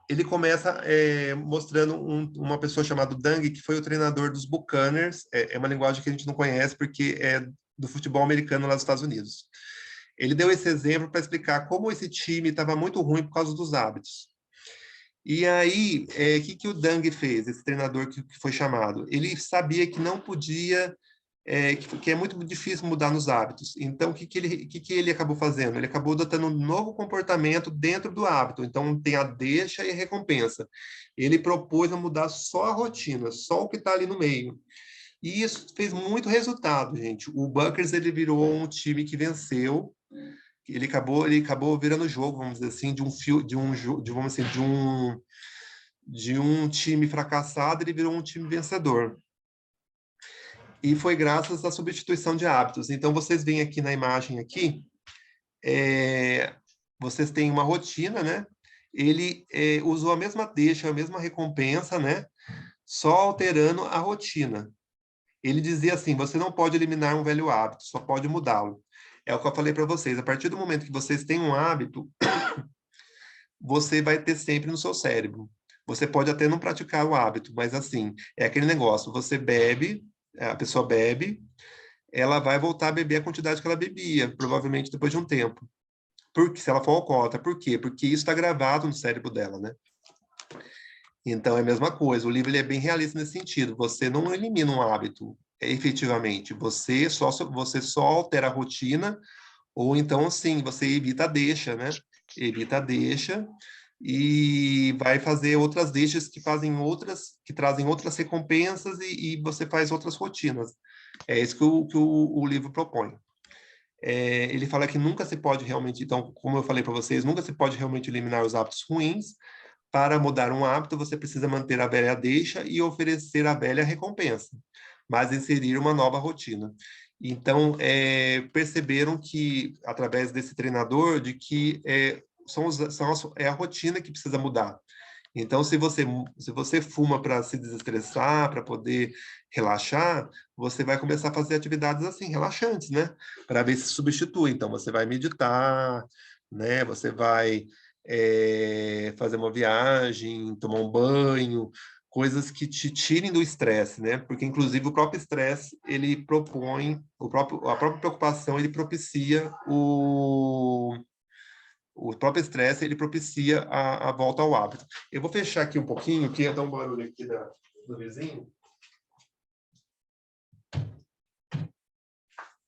Ele começa mostrando uma pessoa chamada Dang, que foi o treinador dos Buccaneers. É uma linguagem que a gente não conhece porque é do futebol americano lá dos Estados Unidos. Ele deu esse exemplo para explicar como esse time estava muito ruim por causa dos hábitos. E aí, o que o Dang fez, esse treinador que foi chamado? Ele sabia que não podia que é muito difícil mudar nos hábitos. Então, o que ele acabou fazendo? Ele acabou adotando um novo comportamento dentro do hábito. Então, tem a deixa e a recompensa. Ele propôs a mudar só a rotina, só o que está ali no meio. E isso fez muito resultado, gente. O Buckers, ele virou um time que venceu. Ele acabou virando o jogo, vamos dizer assim, de um time fracassado, ele virou um time vencedor. E foi graças à substituição de hábitos. Então, vocês veem aqui na imagem aqui, vocês têm uma rotina, né? Ele usou a mesma deixa, a mesma recompensa, né? Só alterando a rotina. Ele dizia assim, você não pode eliminar um velho hábito, só pode mudá-lo. É o que eu falei para vocês, a partir do momento que vocês têm um hábito, você vai ter sempre no seu cérebro. Você pode até não praticar o hábito, mas assim, é aquele negócio, você bebe, a pessoa bebe, ela vai voltar a beber a quantidade que ela bebia, provavelmente depois de um tempo. Porque se ela for alcoólatra, por quê? Porque isso está gravado no cérebro dela, né? Então é a mesma coisa. O livro ele é bem realista nesse sentido. Você não elimina um hábito, efetivamente. Você só altera a rotina, ou então, sim, você evita a deixa, né? Evita a deixa e vai fazer outras deixas que trazem outras recompensas e você faz outras rotinas. É isso que o livro propõe. Ele fala que nunca se pode realmente, então, como eu falei para vocês, nunca se pode realmente eliminar os hábitos ruins. Para mudar um hábito, você precisa manter a velha deixa e oferecer a velha recompensa, mas inserir uma nova rotina. Então, perceberam que, através desse treinador, de que é a rotina que precisa mudar. Então, se você fuma para se desestressar, para poder relaxar, você vai começar a fazer atividades assim, relaxantes, né? Para ver se substitui. Então, você vai meditar, né? Você vai fazer uma viagem, tomar um banho, coisas que te tirem do estresse, né? Porque, inclusive, o próprio estresse, ele propõe, a própria preocupação, ele propicia o próprio estresse, ele propicia a volta ao hábito. Eu vou fechar aqui um pouquinho, que ia dar um barulho aqui do vizinho.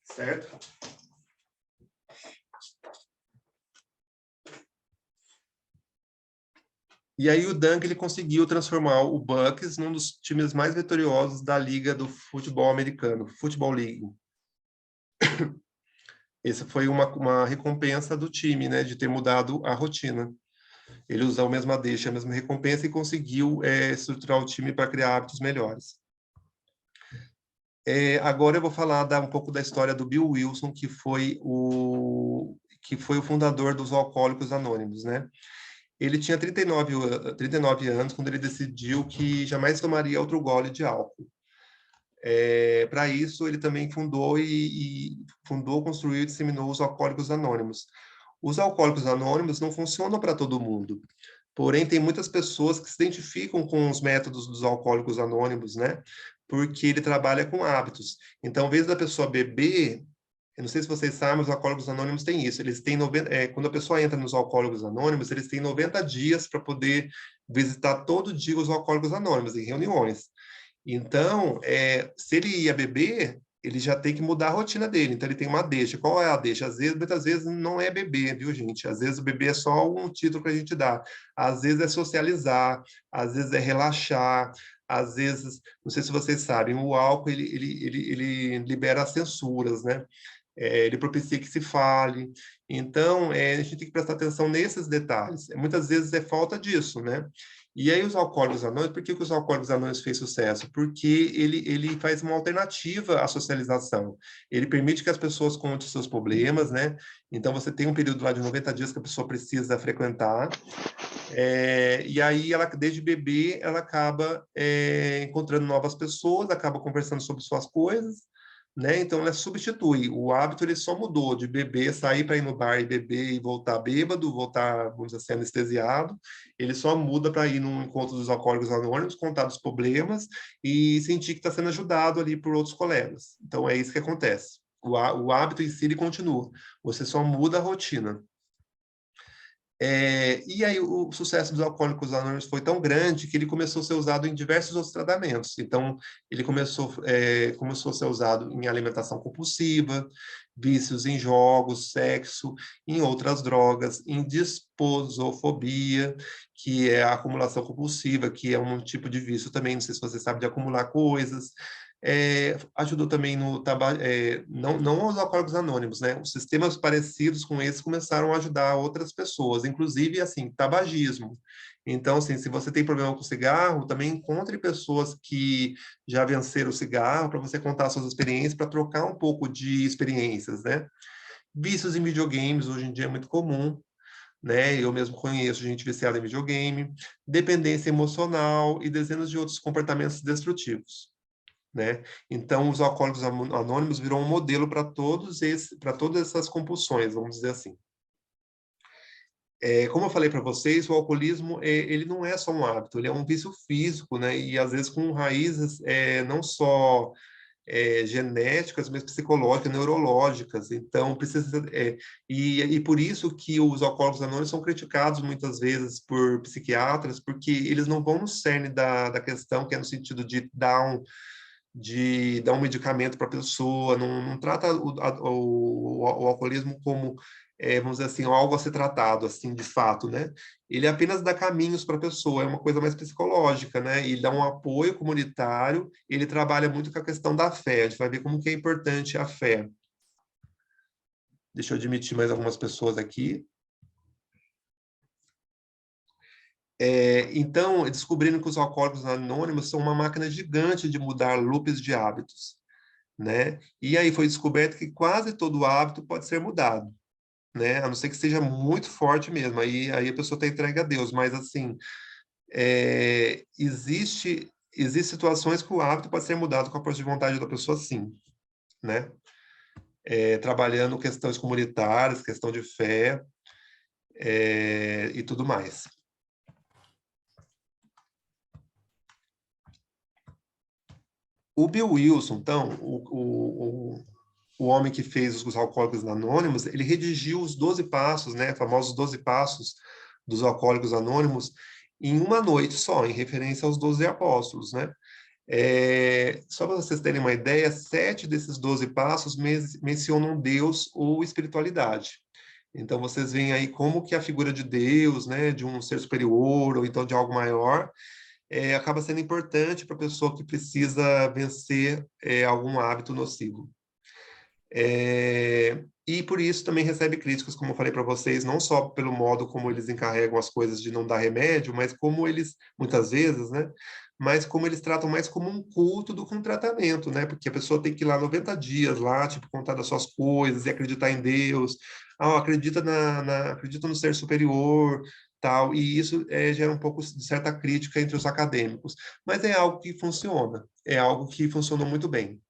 Certo? E aí o Dunk ele conseguiu transformar o Bucks num dos times mais vitoriosos da liga do futebol americano, Football League. Essa foi uma recompensa do time, né, de ter mudado a rotina. Ele usou a mesma deixa, a mesma recompensa e conseguiu estruturar o time para criar hábitos melhores. Agora eu vou falar um pouco da história do Bill Wilson, que foi o fundador dos Alcoólicos Anônimos, né? Ele tinha 39 anos quando ele decidiu que jamais tomaria outro gole de álcool. Para isso, ele também fundou, construiu e disseminou os Alcoólicos Anônimos. Os Alcoólicos Anônimos não funcionam para todo mundo. Porém, tem muitas pessoas que se identificam com os métodos dos Alcoólicos Anônimos, né? Porque ele trabalha com hábitos. Então, ao invés da pessoa beber, eu não sei se vocês sabem, os Alcoólicos Anônimos têm isso. Eles têm quando a pessoa entra nos Alcoólicos Anônimos, eles têm 90 dias para poder visitar todo dia os Alcoólicos Anônimos em reuniões. Então, se ele ia beber, ele já tem que mudar a rotina dele. Então, ele tem uma deixa. Qual é a deixa? Muitas vezes não é beber, viu, gente? Às vezes o beber é só um título que a gente dá. Às vezes é socializar, às vezes é relaxar, às vezes, não sei se vocês sabem, o álcool, ele libera as censuras, né? Ele propicia que se fale. Então, a gente tem que prestar atenção nesses detalhes. Muitas vezes é falta disso, né? E aí os Alcoólicos Anônimos, por que os Alcoólicos Anônimos fez sucesso? Porque ele faz uma alternativa à socialização. Ele permite que as pessoas contem seus problemas, né? Então você tem um período lá de 90 dias que a pessoa precisa frequentar, e aí ela, desde bebê, ela acaba encontrando novas pessoas, acaba conversando sobre suas coisas, né? Então ela substitui. O hábito ele só mudou de beber, sair para ir no bar e beber e voltar bêbado, voltar, vamos dizer assim, anestesiado. Ele só muda para ir num encontro dos Alcoólicos Anônimos, contar os problemas e sentir que está sendo ajudado ali por outros colegas. Então é isso que acontece. O hábito em si ele continua. Você só muda a rotina. E aí o sucesso dos Alcoólicos Anônimos foi tão grande que ele começou a ser usado em diversos outros tratamentos. Então, ele começou a ser usado em alimentação compulsiva, vícios em jogos, sexo, em outras drogas, em disposofobia, que é a acumulação compulsiva, que é um tipo de vício também, não sei se você sabe, de acumular coisas. Ajudou também no não os Alcoólicos Anônimos, né? Os sistemas parecidos com esses começaram a ajudar outras pessoas, inclusive, assim, tabagismo. Então, assim, se você tem problema com cigarro, também encontre pessoas que já venceram o cigarro para você contar suas experiências, para trocar um pouco de experiências, né? Vícios em videogames, hoje em dia é muito comum, né? Eu mesmo conheço gente viciada em videogame, dependência emocional e dezenas de outros comportamentos destrutivos. Né? Então, os Alcoólicos Anônimos virou um modelo para todas essas compulsões, vamos dizer assim. Como eu falei para vocês, o alcoolismo ele não é só um hábito, ele é um vício físico, né? E às vezes com raízes não só genéticas, mas psicológicas, neurológicas. Então, precisa e por isso que os Alcoólicos Anônimos são criticados muitas vezes por psiquiatras, porque eles não vão no cerne da questão, que é no sentido de dar um medicamento para a pessoa, não trata o alcoolismo como, vamos dizer assim, algo a ser tratado, assim, de fato, né? Ele apenas dá caminhos para a pessoa, é uma coisa mais psicológica, né? Ele dá um apoio comunitário, ele trabalha muito com a questão da fé, a gente vai ver como que é importante a fé. Deixa eu admitir mais algumas pessoas aqui. Então, descobrindo que os Alcoólicos Anônimos são uma máquina gigante de mudar loops de hábitos, né? E aí foi descoberto que quase todo hábito pode ser mudado, né? A não ser que seja muito forte mesmo, aí a pessoa está entregue a Deus, mas assim, existe situações que o hábito pode ser mudado com a força de vontade da pessoa, sim, né? Trabalhando questões comunitárias, questão de fé, e tudo mais. O Bill Wilson, então, o homem que fez os Alcoólicos Anônimos, ele redigiu os 12 passos, né, famosos 12 passos dos Alcoólicos Anônimos, em uma noite só, em referência aos 12 apóstolos, né? Só para vocês terem uma ideia, 7 desses 12 passos mencionam Deus ou espiritualidade. Então, vocês veem aí como que a figura de Deus, né, de um ser superior, ou então de algo maior, acaba sendo importante para a pessoa que precisa vencer algum hábito nocivo. E por isso também recebe críticas, como eu falei para vocês, não só pelo modo como eles encarregam as coisas de não dar remédio, mas como eles, muitas vezes, né? Mas como eles tratam mais como um culto do que um tratamento, né? Porque a pessoa tem que ir lá 90 dias lá, tipo, contar das suas coisas e acreditar em Deus. Acredita acredita no ser superior, tal. E isso gera um pouco de certa crítica entre os acadêmicos. Mas é algo que funciona, é algo que funcionou muito bem.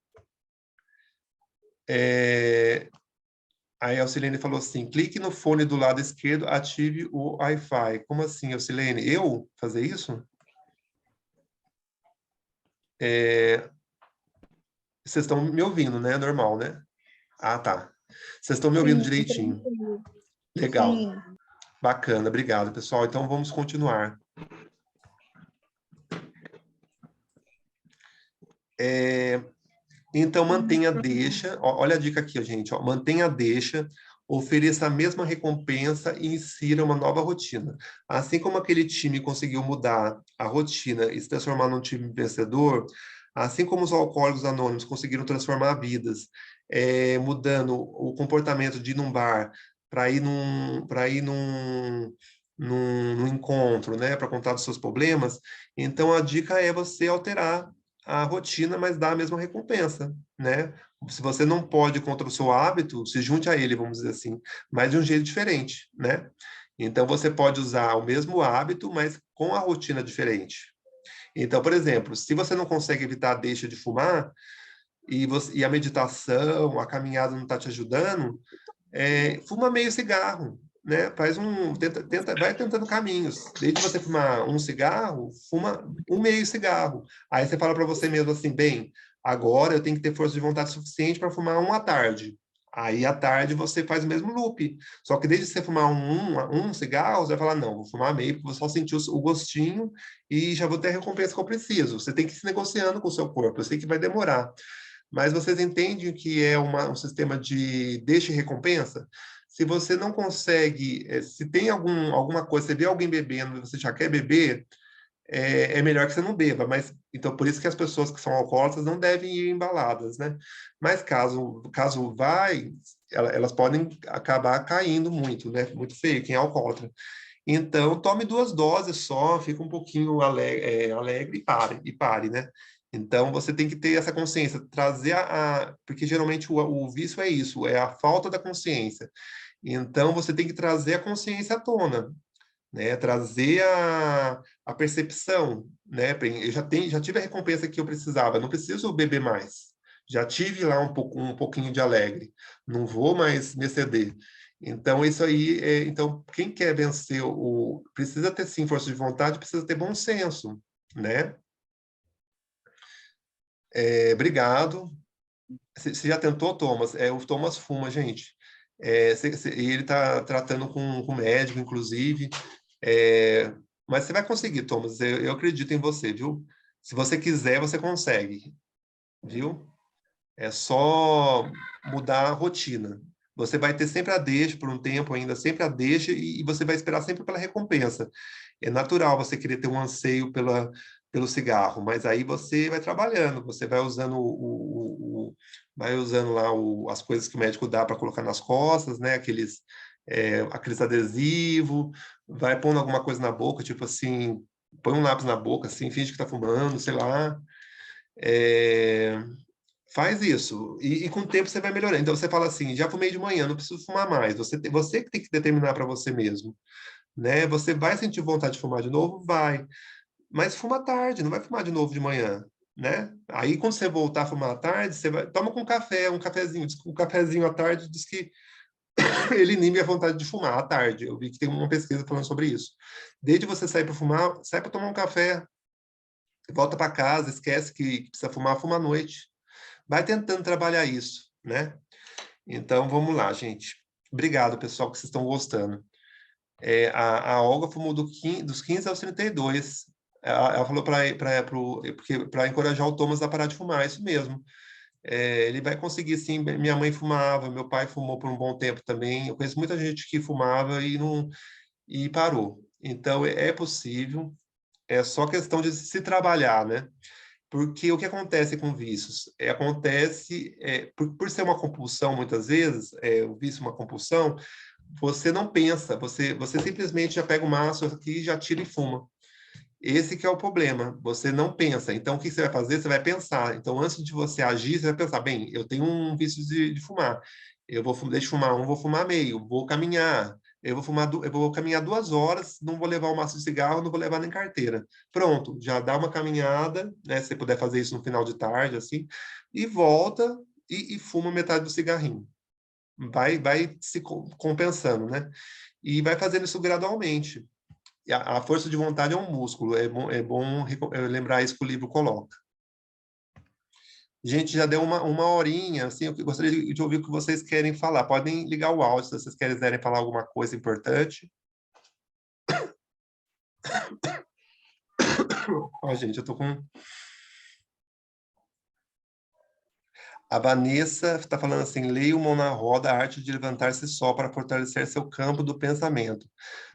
Aí a Alcilene falou assim, clique no fone do lado esquerdo, ative o Wi-Fi. Como assim, Alcilene? Eu fazer isso? Vocês estão me ouvindo, né? Normal, né? Ah, tá. Vocês estão me ouvindo Sim, direitinho. tranquilo. Legal. Sim. Bacana, obrigado, pessoal. Então vamos continuar. Então, mantenha a deixa. Olha a dica aqui, ó, gente. Ó, mantenha a deixa, ofereça a mesma recompensa e insira uma nova rotina. Assim como aquele time conseguiu mudar a rotina e se transformar num time vencedor, assim como os alcoólicos anônimos conseguiram transformar vidas, mudando o comportamento de ir num bar para ir num encontro, né, para contar dos seus problemas. Então, a dica é você alterar a rotina, mas dá a mesma recompensa, né? Se você não pode contra o seu hábito, se junte a ele, vamos dizer assim, mas de um jeito diferente, né? Então, você pode usar o mesmo hábito, mas com a rotina diferente. Então, por exemplo, se você não consegue evitar a deixa de fumar, e a meditação, a caminhada não está te ajudando, fuma meio cigarro, né? Vai tentando caminhos. Desde você fumar um cigarro, fuma um meio cigarro. Aí você fala para você mesmo assim, bem, agora eu tenho que ter força de vontade suficiente para fumar um à tarde. Aí à tarde você faz o mesmo loop. Só que desde você fumar um cigarro, você vai falar, não, vou fumar meio, porque vou só sentir o gostinho e já vou ter a recompensa que eu preciso. Você tem que ir se negociando com o seu corpo. Eu sei que vai demorar, mas vocês entendem que é um sistema de deixa e recompensa? Se você não consegue, se tem alguma coisa, você vê alguém bebendo e você já quer beber, é melhor que você não beba. Mas então por isso que as pessoas que são alcoólatras não devem ir em baladas, né? Mas caso vai, elas podem acabar caindo muito, né? Muito feio, quem é alcoólatra. Então, tome 2 doses só, fica um pouquinho alegre e pare, né? Então, você tem que ter essa consciência, trazer porque geralmente o vício é isso, é a falta da consciência. Então, você tem que trazer a consciência à tona, né? Trazer a percepção, né? Eu já tive a recompensa que eu precisava, não preciso beber mais. Já tive lá um pouquinho de alegre, não vou mais me exceder. Então, isso aí, então, quem quer vencer precisa ter, sim, força de vontade, precisa ter bom senso, né? Obrigado. Você já tentou, Thomas? O Thomas fuma, gente. E ele está tratando com médico, inclusive. É, mas você vai conseguir, Thomas. Eu acredito em você, viu? Se você quiser, você consegue, viu? É só mudar a rotina. Você vai ter sempre a deixa por um tempo ainda, sempre a deixa, e você vai esperar sempre pela recompensa. É natural você querer ter um anseio pelo cigarro, mas aí você vai trabalhando, você vai usando vai usando lá as coisas que o médico dá para colocar nas costas, né? Aqueles adesivos, vai pondo alguma coisa na boca, tipo assim, põe um lápis na boca, assim, finge que está fumando, sei lá. É, Faz isso, e com o tempo você vai melhorando. Então você fala assim, já fumei de manhã, não preciso fumar mais. Você que tem que determinar para você mesmo, né? Você vai sentir vontade de fumar de novo? Vai. Mas fuma à tarde, não vai fumar de novo de manhã, né? Aí quando você voltar a fumar à tarde, toma com café, um cafezinho. Diz que um cafezinho à tarde diz que ele inibe a vontade de fumar à tarde. Eu vi que tem uma pesquisa falando sobre isso. Desde você sair para fumar, sai para tomar um café, volta para casa, esquece que precisa fumar, fuma à noite. Vai tentando trabalhar isso, né? Então, vamos lá, gente. Obrigado, pessoal, que vocês estão gostando. A Olga fumou dos 15 aos 32. Ela falou para encorajar o Thomas a parar de fumar, é isso mesmo. Ele vai conseguir, sim. Minha mãe fumava, meu pai fumou por um bom tempo também. Eu conheço muita gente que fumava e parou. Então, é possível. É só questão de se trabalhar, né? Porque o que acontece com vícios? Por ser uma compulsão, muitas vezes, o vício é uma compulsão, você não pensa, você simplesmente já pega o maço aqui, já tira e fuma. Esse que é o problema, você não pensa. Então, o que você vai fazer? Você vai pensar. Então, antes de você agir, você vai pensar, bem, eu tenho um vício de fumar. Deixa eu fumar vou fumar meio, vou caminhar. Eu vou caminhar 2 horas, não vou levar o maço de cigarro, não vou levar nem carteira. Pronto, já dá uma caminhada, né? Se você puder fazer isso no final de tarde, assim, e volta e fuma metade do cigarrinho. Vai se compensando, né? E vai fazendo isso gradualmente. E a força de vontade é um músculo, lembrar isso que o livro coloca. Gente, já deu uma horinha, assim, eu gostaria de ouvir o que vocês querem falar. Podem ligar o áudio se vocês quiserem falar alguma coisa importante. Ó, gente, eu tô com... A Vanessa está falando assim: leia o Mão na Roda, a arte de levantar-se só para fortalecer seu campo do pensamento.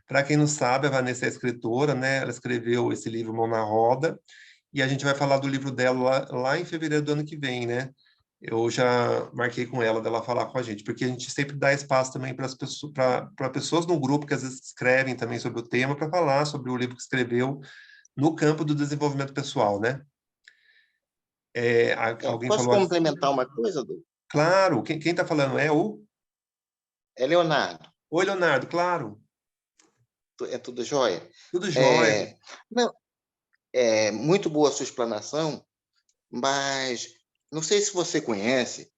Para quem não sabe, a Vanessa é escritora, né? Ela escreveu esse livro Mão na Roda, e a gente vai falar do livro dela lá em fevereiro do ano que vem, né? Eu já marquei com ela dela falar com a gente, porque a gente sempre dá espaço também para as pessoas, para pessoas no grupo que às vezes escrevem também sobre o tema, para falar sobre o livro que escreveu no campo do desenvolvimento pessoal, né? Alguém Posso falou, complementar uma coisa, Du? claro, quem está falando é o... É Leonardo. Oi, Leonardo, claro, É tudo jóia? tudo jóia. Não, é muito boa a sua explanação, mas não sei se você conhece,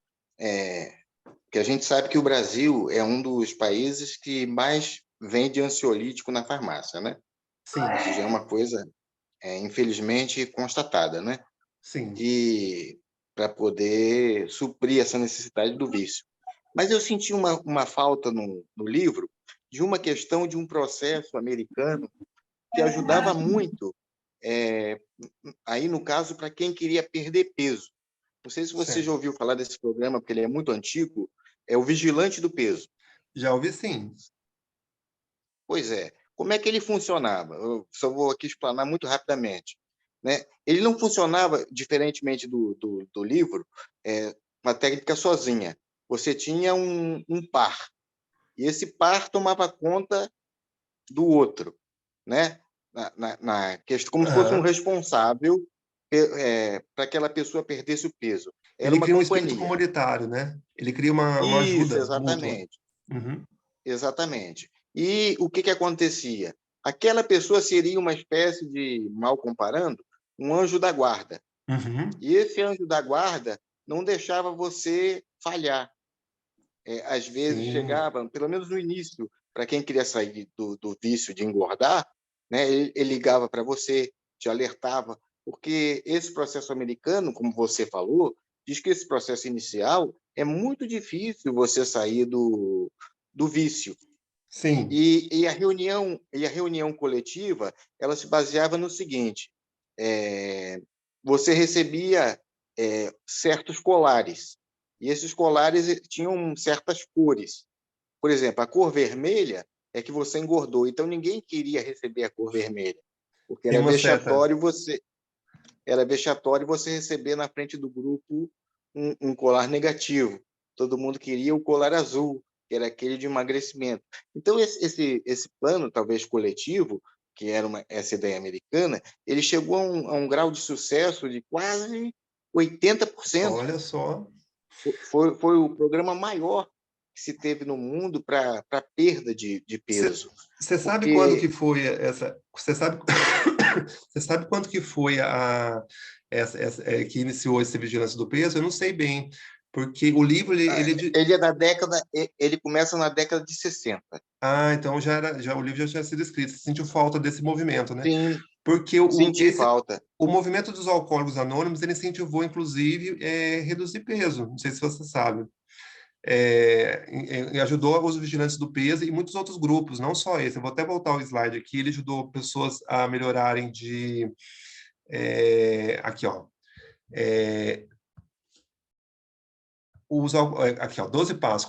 que a gente sabe que o Brasil é um dos países que mais vende ansiolítico na farmácia, né? Sim, Isso já é uma coisa, infelizmente, constatada, né? sim. E para poder suprir essa necessidade do vício. Mas eu senti uma falta no livro de uma questão de um processo americano que ajudava muito, aí no caso, para quem queria perder peso. Não sei se você já Certo. ouviu falar desse programa, porque ele é muito antigo, é o Vigilante do Peso. Já ouvi sim. Pois é. Como é que ele funcionava? Eu só vou aqui explanar muito rapidamente. Né? Ele não funcionava, diferentemente do livro, uma técnica sozinha. Você tinha um par, e esse par tomava conta do outro, né? Na questão, como se fosse um Aham. responsável para aquela pessoa perdesse o peso. Era Ele uma cria um espírito companhia. comunitário, né? Ele cria uma Isso, ajuda mútua. exatamente. Uhum. Exatamente. E o que acontecia? Aquela pessoa seria uma espécie de, mal comparando, um anjo da guarda. Uhum. E esse anjo da guarda não deixava você falhar. Às vezes Sim. chegava, pelo menos no início, para quem queria sair do vício de engordar, né, ele ligava para você, te alertava, porque esse processo americano, como você falou, diz que esse processo inicial é muito difícil você sair do vício. Sim. E a reunião coletiva, ela se baseava no seguinte: você recebia certos colares, e esses colares tinham certas cores. Por exemplo, a cor vermelha é que você engordou, então ninguém queria receber a cor vermelha, porque Tem uma certa. era vexatório você receber na frente do grupo um colar negativo. Todo mundo queria o colar azul, que era aquele de emagrecimento. Então, esse plano, talvez coletivo, que era essa ideia americana, ele chegou a um grau de sucesso de quase 80%. Olha só. Foi o programa maior que se teve no mundo para perda de peso. Você sabe quando que Porque, foi essa? Você sabe, você sabe quando que foi que iniciou esse Vigilância do Peso? Eu não sei bem, porque o livro ele é de... ele começa na década de 60. Então já o livro já tinha sido escrito. Você sentiu falta desse movimento, né? Sim, Porque senti falta. o movimento dos alcoólicos anônimos ele incentivou, inclusive, reduzir peso. Não sei se você sabe. E ajudou os vigilantes do peso e muitos outros grupos, não só esse. Eu vou até voltar ao slide aqui. Ele ajudou pessoas a melhorarem de... aqui, ó. Aqui, ó, 12 passos.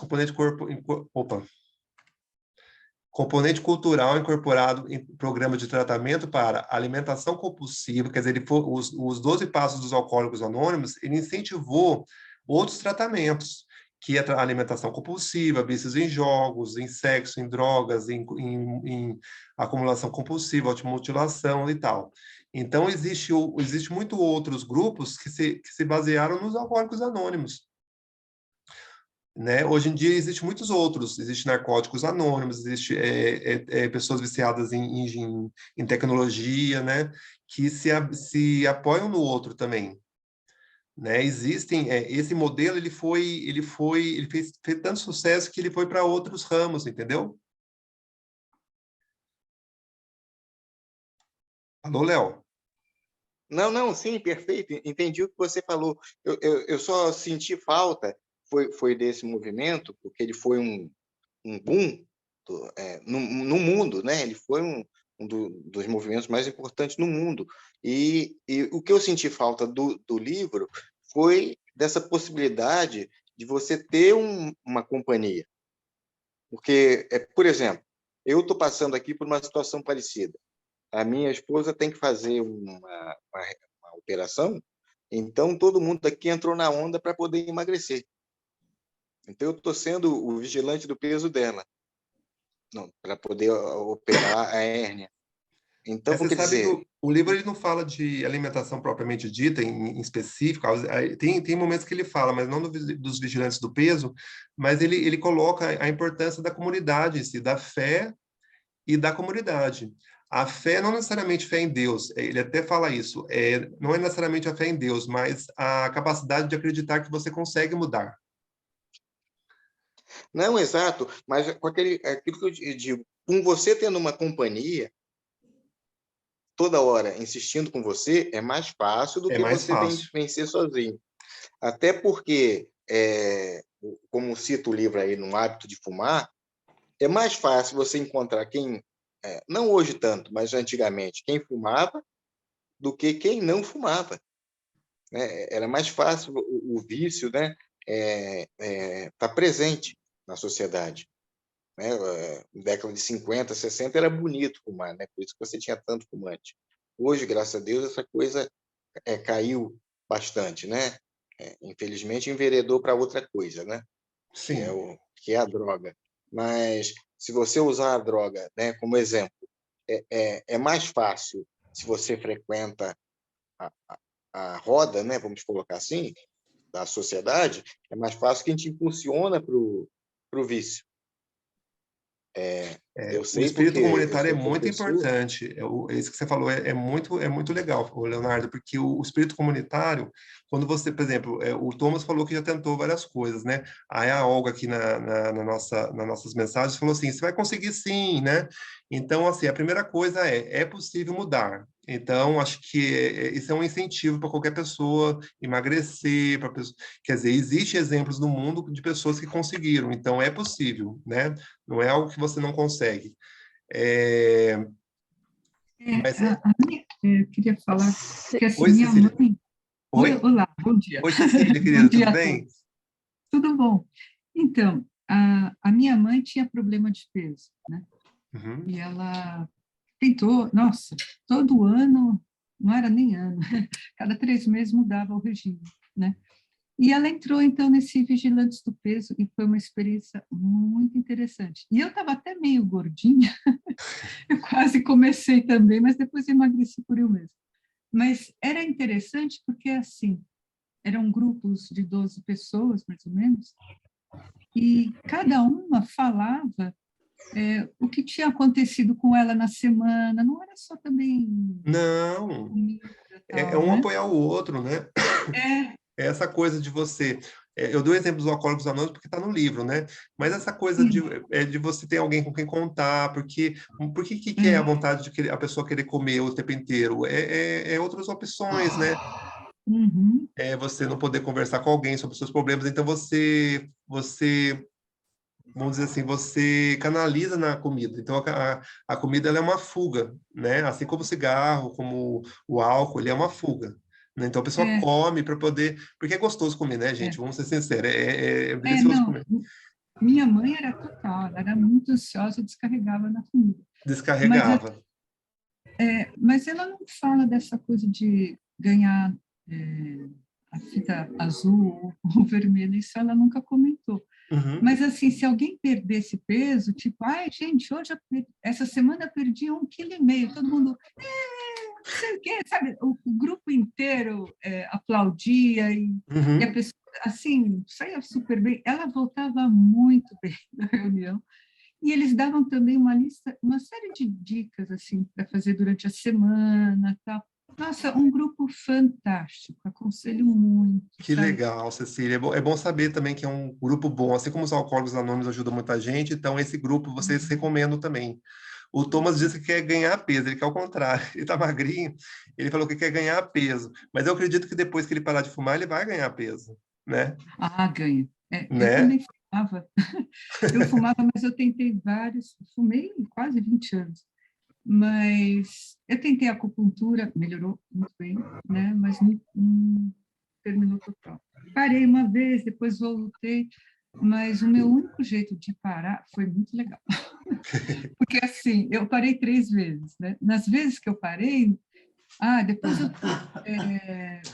Componente cultural incorporado em programa de tratamento para alimentação compulsiva, quer dizer, os 12 passos dos alcoólicos anônimos, ele incentivou outros tratamentos, que é a alimentação compulsiva, vícios em jogos, em sexo, em drogas, em acumulação compulsiva, automutilação e tal. Então, existe muito outros grupos que se basearam nos alcoólicos anônimos. Né? Hoje em dia existe muitos outros, existe narcóticos anônimos, existe pessoas viciadas em tecnologia, né? Que se apoiam no outro também, né? Existem esse modelo ele fez tanto sucesso que ele foi para outros ramos, entendeu? Alô, Léo? Não, não, sim, perfeito. Entendi o que você falou. Eu só senti falta, foi desse movimento, porque ele foi um boom no mundo, né? Ele foi dos movimentos mais importantes no mundo. E o que eu senti falta do livro foi dessa possibilidade de você ter uma companhia. Porque, por exemplo, eu estou passando aqui por uma situação parecida. A minha esposa tem que fazer uma operação, então todo mundo aqui entrou na onda para poder emagrecer. Então, eu estou sendo o vigilante do peso dela, para poder operar a hérnia. Então, Mas você quer sabe que dizer, o livro ele não fala de alimentação propriamente dita, em específico. Tem momentos que ele fala, mas não dos vigilantes do peso, mas ele coloca a importância da comunidade em si, da fé e da comunidade. A fé não necessariamente fé em Deus, ele até fala isso, não é necessariamente a fé em Deus, mas a capacidade de acreditar que você consegue mudar. não exato, mas com aquilo que eu digo, com você tendo uma companhia, toda hora insistindo com você, é mais fácil do É que mais você fácil. vencer sozinho. Até porque, como cita o livro aí, No Hábito de Fumar, é mais fácil você encontrar quem, não hoje tanto, mas antigamente, quem fumava, do que quem não fumava, né? Era mais fácil o vício, né, tá presente na sociedade, né? Na década de 50, 60 era bonito fumar, né? Por isso que você tinha tanto fumante. Hoje, graças a Deus, essa coisa caiu bastante, né? Infelizmente enveredou para outra coisa, né? Sim. Que é a droga. Mas se você usar a droga, né, como exemplo, é mais fácil se você frequenta a, a roda, né, vamos colocar assim, da sociedade, é mais fácil que a gente impulsiona para o vício. Eu O sei espírito porque eu comunitário é sou muito professor. importante. Isso que você falou é muito legal, Leonardo, porque o espírito comunitário, quando você, por exemplo, o Thomas falou que já tentou várias coisas, né? Aí a Olga aqui nas nossas mensagens falou assim, você vai conseguir sim, né? Então, assim, a primeira coisa é possível mudar. Então, acho que isso é um incentivo para qualquer pessoa emagrecer, para pessoa, quer dizer, existem exemplos no mundo de pessoas que conseguiram, então é possível, né? Não é algo que você não consegue. É, mas, Eu queria falar que assim, oi, minha Cecília. mãe... Oi, Oi? olá, bom dia. Oi, Cecília, Bom querida, dia tudo a bem? todos. Tudo bom? Então, a minha mãe tinha problema de peso, né? Uhum. E ela tentou, nossa, todo ano, não era nem ano, cada 3 meses mudava o regime, né? E ela entrou, então, nesse Vigilantes do Peso e foi uma experiência muito interessante. E eu estava até meio gordinha, eu quase comecei também, mas depois emagreci por eu mesma. Mas era interessante porque, assim, eram grupos de 12 pessoas, mais ou menos, e cada uma falava o que tinha acontecido com ela na semana, não era só também Não, comida e é tal, um né? apoiar o outro, né? É, É essa coisa de você. Eu dou exemplo dos Alcoólicos Anônimos porque está no livro, né? Mas essa coisa sim, de você ter alguém com quem contar, porque por que é a é. vontade de a pessoa querer comer o tempo inteiro? É outras opções, né? Uhum, É você não poder conversar com alguém sobre os seus problemas, então você vamos dizer assim, você canaliza na comida. Então, a comida ela é uma fuga, né? Assim como o cigarro, como o álcool, ele é uma fuga. Né? Então, a pessoa é, come para poder... Porque é gostoso comer, né, gente? é. Vamos ser sinceros, é delicioso Não, comer. minha mãe era total, ela era muito ansiosa e descarregava na comida. Mas, Descarregava. mas ela não fala dessa coisa de ganhar a fita azul ou vermelha, isso ela nunca comentou. Uhum. Mas, assim, se alguém perdesse peso, tipo, ai, gente, essa semana eu perdi 1,5 kg, todo mundo, não sei o quê, sabe? O grupo inteiro aplaudia e a Uhum. pessoa, assim, saía super bem. Ela voltava muito bem da reunião. E eles davam também uma lista, uma série de dicas, assim, para fazer durante a semana, tal. Nossa, um grupo fantástico, aconselho muito, Que sabe? legal, Cecília. É bom saber também que é um grupo bom, assim como os Alcoólicos Anônimos ajudam muita gente, então esse grupo vocês recomendam também. O Thomas disse que quer ganhar peso, ele quer o contrário. Ele tá magrinho, ele falou que quer ganhar peso. Mas eu acredito que depois que ele parar de fumar, ele vai ganhar peso, né? Ah, ganho. Eu Né? também fumava. Eu fumava, mas eu tentei vários, fumei quase 20 anos. Mas eu tentei acupuntura, melhorou muito bem, né? Mas não terminou total. parei uma vez, depois voltei, mas o meu único jeito de parar foi muito legal. Porque, assim, eu parei 3 vezes, né? Nas vezes que eu parei, depois eu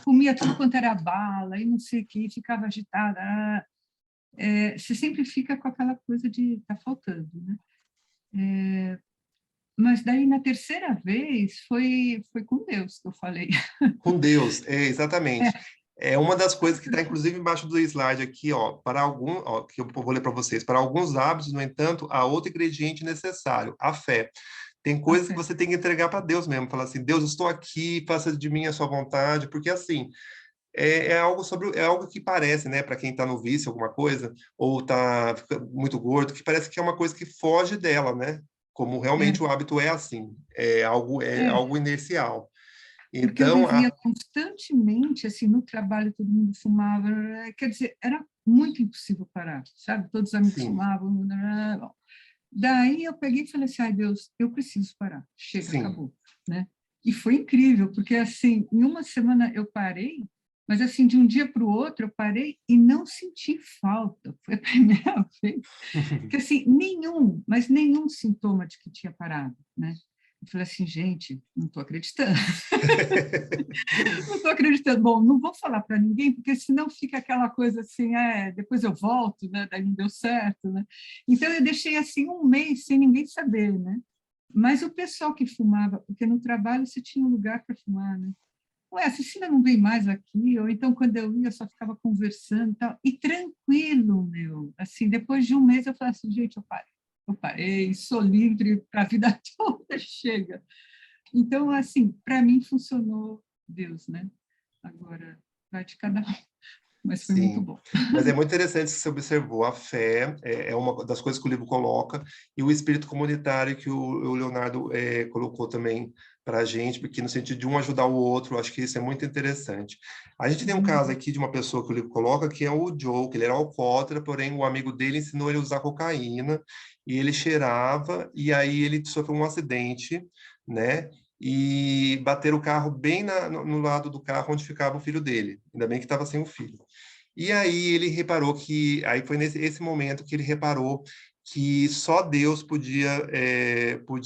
comia tudo quanto era bala, e não sei o que, ficava agitada. Você sempre fica com aquela coisa de tá faltando, né? Mas daí, na terceira vez, foi com Deus que eu falei. Com Deus, exatamente. É, É uma das coisas que está, inclusive, embaixo do slide aqui, ó, que eu vou ler para vocês. Para alguns hábitos, no entanto, há outro ingrediente necessário, a fé. Tem a coisas que fé. você tem que entregar para Deus mesmo, falar assim, Deus, eu estou aqui, faça de mim a sua vontade, porque assim, é algo que parece, né, para quem está no vício, alguma coisa, ou está muito gordo, que parece que é uma coisa que foge dela, né? Como realmente É, o hábito é assim, é é. algo inercial. Porque eu Então, vivia constantemente, assim, no trabalho todo mundo fumava, quer dizer, era muito impossível parar, sabe? Todos os amigos sim, fumavam. Bom. Daí eu peguei e falei assim, ai Deus, eu preciso parar, chega, sim, acabou, né? E foi incrível, porque assim, em uma semana eu parei, mas assim, de um dia para o outro eu parei e não senti falta, foi a primeira vez, porque assim, mas nenhum sintoma de que tinha parado, né? Eu falei assim, gente, não estou acreditando. Não estou acreditando. Bom, não vou falar para ninguém, porque senão fica aquela coisa assim, depois eu volto, né? Daí não deu certo, né? Então eu deixei assim um mês sem ninguém saber, né? Mas o pessoal que fumava, porque no trabalho você tinha um lugar para fumar, né? Ué, a Cecília não vem mais aqui, ou então quando eu ia, eu só ficava conversando e tal, e tranquilo, meu. Assim, depois de um mês eu falei assim, gente, eu parei, sou livre para a vida toda, chega. Então, assim, para mim funcionou Deus, né? Agora, vai de cada um, mas foi muito sim. bom. Mas é muito interessante que você observou. A fé é uma das coisas que o livro coloca, e o espírito comunitário que o Leonardo colocou também para a gente, porque no sentido de um ajudar o outro, eu acho que isso é muito interessante. A gente tem um caso aqui de uma pessoa que o livro coloca, que é o Joe, que ele era alcoólatra, porém o amigo dele ensinou ele a usar cocaína, e ele cheirava, e aí ele sofreu um acidente, né? E bateram o carro bem no lado do carro onde ficava o filho dele. Ainda bem que estava sem o filho. E aí ele reparou aí foi nesse esse momento que ele reparou que só Deus podia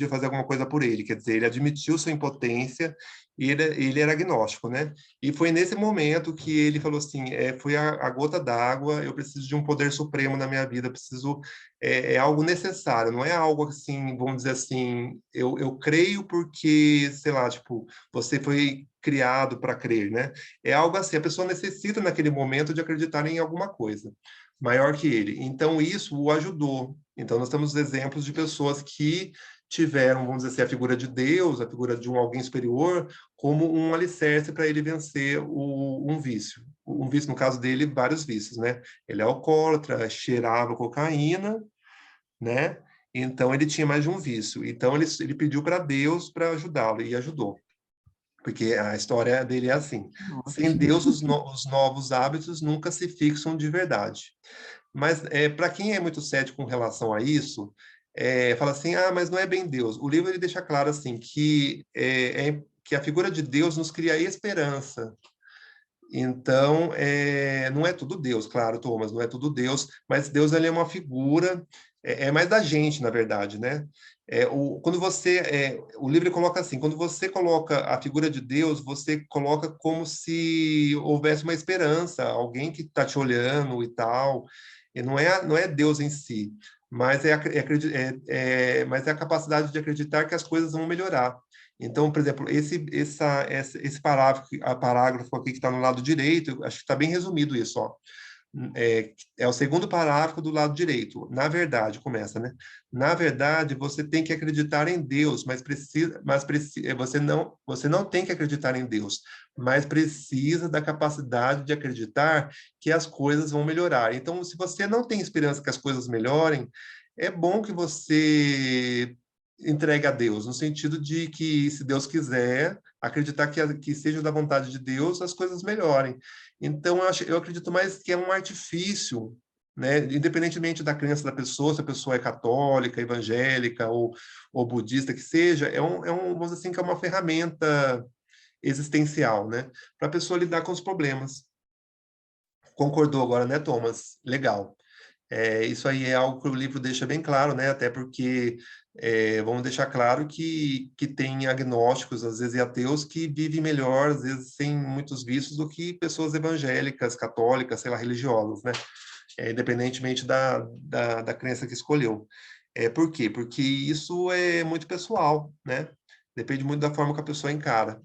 fazer alguma coisa por ele, quer dizer, ele admitiu sua impotência e ele era agnóstico, né? E foi nesse momento que ele falou assim, foi a gota d'água, eu preciso de um poder supremo na minha vida, é algo necessário, não é algo assim, vamos dizer assim, eu creio porque, sei lá, tipo, você foi criado para crer, né? É algo assim, a pessoa necessita naquele momento de acreditar em alguma coisa maior que ele. Então, isso o ajudou. Então, nós temos exemplos de pessoas que tiveram, vamos dizer assim, a figura de Deus, a figura de alguém superior, como um alicerce para ele vencer um vício. Um vício, no caso dele, vários vícios, né? Ele é alcoólatra, cheirava cocaína, né? Então, ele tinha mais de um vício. Então, ele pediu para Deus para ajudá-lo e ajudou. Porque a história dele é assim: sem Ótimo. Deus, os novos hábitos nunca se fixam de verdade. Mas para quem é muito cético com relação a isso, fala assim: mas não é bem Deus. O livro ele deixa claro assim que a figura de Deus nos cria esperança. Então, não é tudo Deus, claro, Thomas, não é tudo Deus, mas Deus ele é uma figura, é mais da gente, na verdade, né? O livro coloca assim, quando você coloca a figura de Deus, você coloca como se houvesse uma esperança, alguém que está te olhando e tal, e não é Deus em si, mas mas é a capacidade de acreditar que as coisas vão melhorar. Então, por exemplo, esse parágrafo aqui que está no lado direito, acho que está bem resumido isso, ó. É o segundo parágrafo do lado direito. Na verdade, começa, né? Na verdade, você tem que acreditar em Deus, você não tem que acreditar em Deus, mas precisa da capacidade de acreditar que as coisas vão melhorar. Então, se você não tem esperança que as coisas melhorem, é bom que você entregue a Deus, no sentido de que, se Deus quiser, acreditar que seja da vontade de Deus, as coisas melhorem. Então, eu acredito mais que é um artifício, né? Independentemente da crença da pessoa, se a pessoa é católica, evangélica ou budista, que seja, vamos dizer assim, que é uma ferramenta existencial, né? Para a pessoa lidar com os problemas. Concordou agora, né, Thomas? Legal. Isso aí é algo que o livro deixa bem claro, né? Até porque vamos deixar claro que tem agnósticos, às vezes, e ateus que vivem melhor, às vezes, sem muitos vícios, do que pessoas evangélicas, católicas, sei lá, religiosas, né? Independentemente da crença que escolheu. Por quê? Porque isso é muito pessoal, né? Depende muito da forma que a pessoa encara.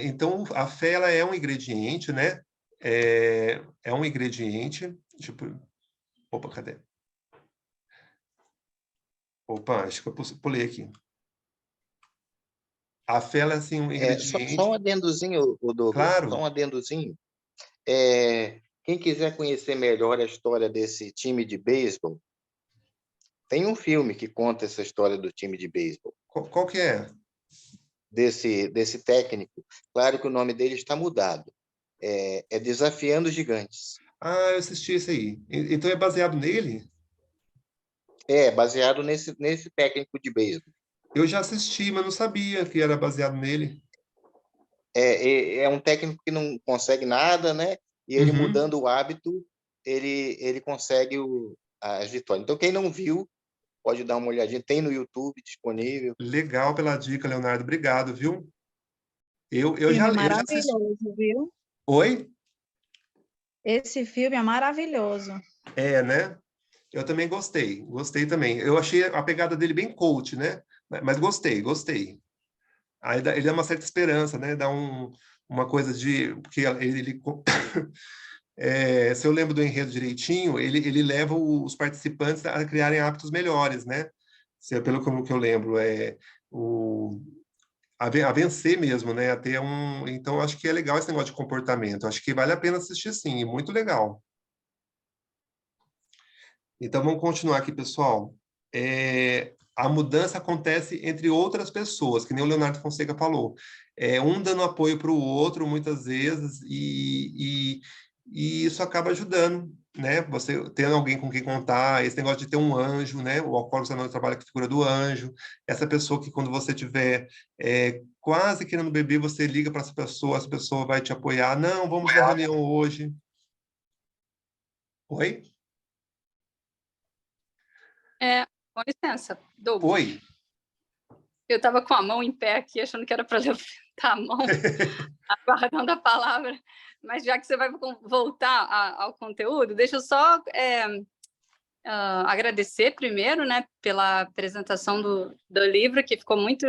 Então, a fé, ela é um ingrediente, né? É um ingrediente. Opa, cadê? Opa, acho que eu pulei aqui. A fé, ela é, assim, um Só um ingrediente. adendozinho, ô Douglas, só Claro. um adendozinho. Quem quiser conhecer melhor a história desse time de beisebol, tem um filme que conta essa história do time de beisebol, Qual que é? desse técnico. Claro que o nome dele está mudado. É Desafiando os Gigantes. Ah, eu assisti esse aí. Então é baseado nele? Baseado nesse técnico de beisebol. Eu já assisti, mas não sabia que era baseado nele. É um técnico que não consegue nada, né? E ele Uhum. mudando o hábito, ele consegue as vitórias. Então, quem não viu, pode dar uma olhadinha. Tem no YouTube disponível. Legal pela dica, Leonardo. Obrigado, viu? Eu Filme já assisti. maravilhoso, viu? Oi? Esse filme é maravilhoso. Né? Eu também gostei também. Eu achei a pegada dele bem coach, né? Mas gostei. Aí ele dá uma certa esperança, né? Dá uma coisa de... Porque se eu lembro do enredo direitinho, ele leva os participantes a criarem hábitos melhores, né? Pelo que eu lembro, a vencer mesmo, né? A ter Então, acho que é legal esse negócio de comportamento. Acho que vale a pena assistir, sim. Muito legal. Então, vamos continuar aqui, pessoal. A mudança acontece entre outras pessoas, que nem o Leonardo Fonseca falou. Um dando apoio para o outro, muitas vezes, e isso acaba ajudando, né? Você tendo alguém com quem contar, esse negócio de ter um anjo, né? O Alcoólicos Anônimos trabalha com a figura do anjo. Essa pessoa que, quando você tiver quase querendo beber, você liga para essa pessoa vai te apoiar. Não, vamos na reunião hoje. Oi? Com licença, Douglas. Oi? Eu estava com a mão em pé aqui, achando que era para levantar a mão, aguardando a palavra. Mas já que você vai voltar ao conteúdo, deixa eu só agradecer primeiro, né, pela apresentação do livro, que ficou muito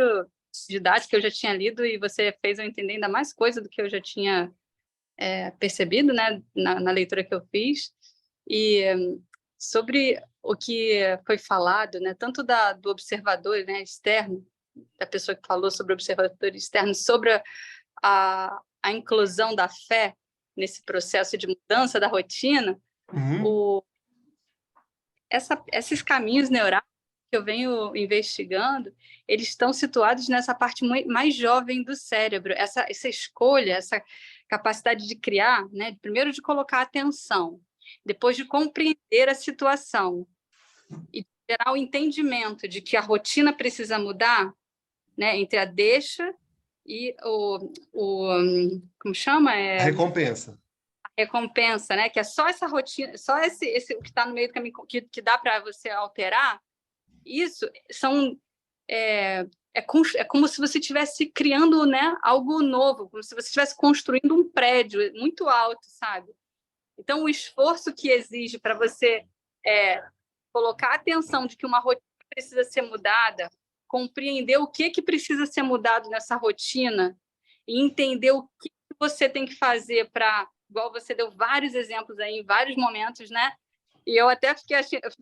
didático, que eu já tinha lido, e você fez eu entender ainda mais coisa do que eu já tinha percebido, né, na leitura que eu fiz. E sobre o que foi falado, né, tanto do observador, né, externo, da pessoa que falou sobre o observador externo, sobre a inclusão da fé nesse processo de mudança da rotina, Uhum. esses caminhos neurais que eu venho investigando, eles estão situados nessa parte mais jovem do cérebro, essa escolha, essa capacidade de criar, né, primeiro de colocar atenção, depois de compreender a situação e gerar o entendimento de que a rotina precisa mudar, né, entre a deixa e como chama? A recompensa. A recompensa, né? Que é só essa rotina, só esse o que está no meio do caminho que dá para você alterar. Isso é como se você estivesse criando, né, algo novo, como se você estivesse construindo um prédio muito alto, sabe? Então, o esforço que exige para você colocar atenção de que uma rotina precisa ser mudada, compreender o que precisa ser mudado nessa rotina e entender o que você tem que fazer para, igual você deu vários exemplos aí em vários momentos, né? E eu até fico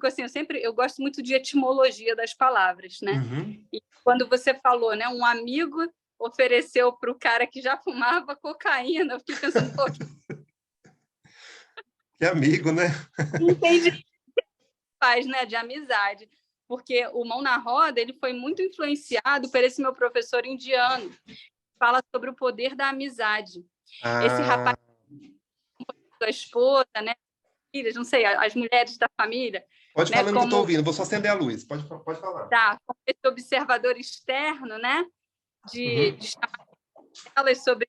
assim, eu gosto muito de etimologia das palavras, né? Uhum. E quando você falou, né, um amigo ofereceu para o cara que já fumava cocaína, eu fiquei pensando, pô, que amigo, né? entendi, faz, né, de amizade. Porque o Mão na Roda, ele foi muito influenciado por esse meu professor indiano, que fala sobre o poder da amizade. Esse rapaz, a esposa, né, filhas, não sei, as mulheres da família. Pode Né, falando que eu estou ouvindo, vou só acender a luz. Pode falar. Tá, como esse observador externo, né, de chamar elas sobre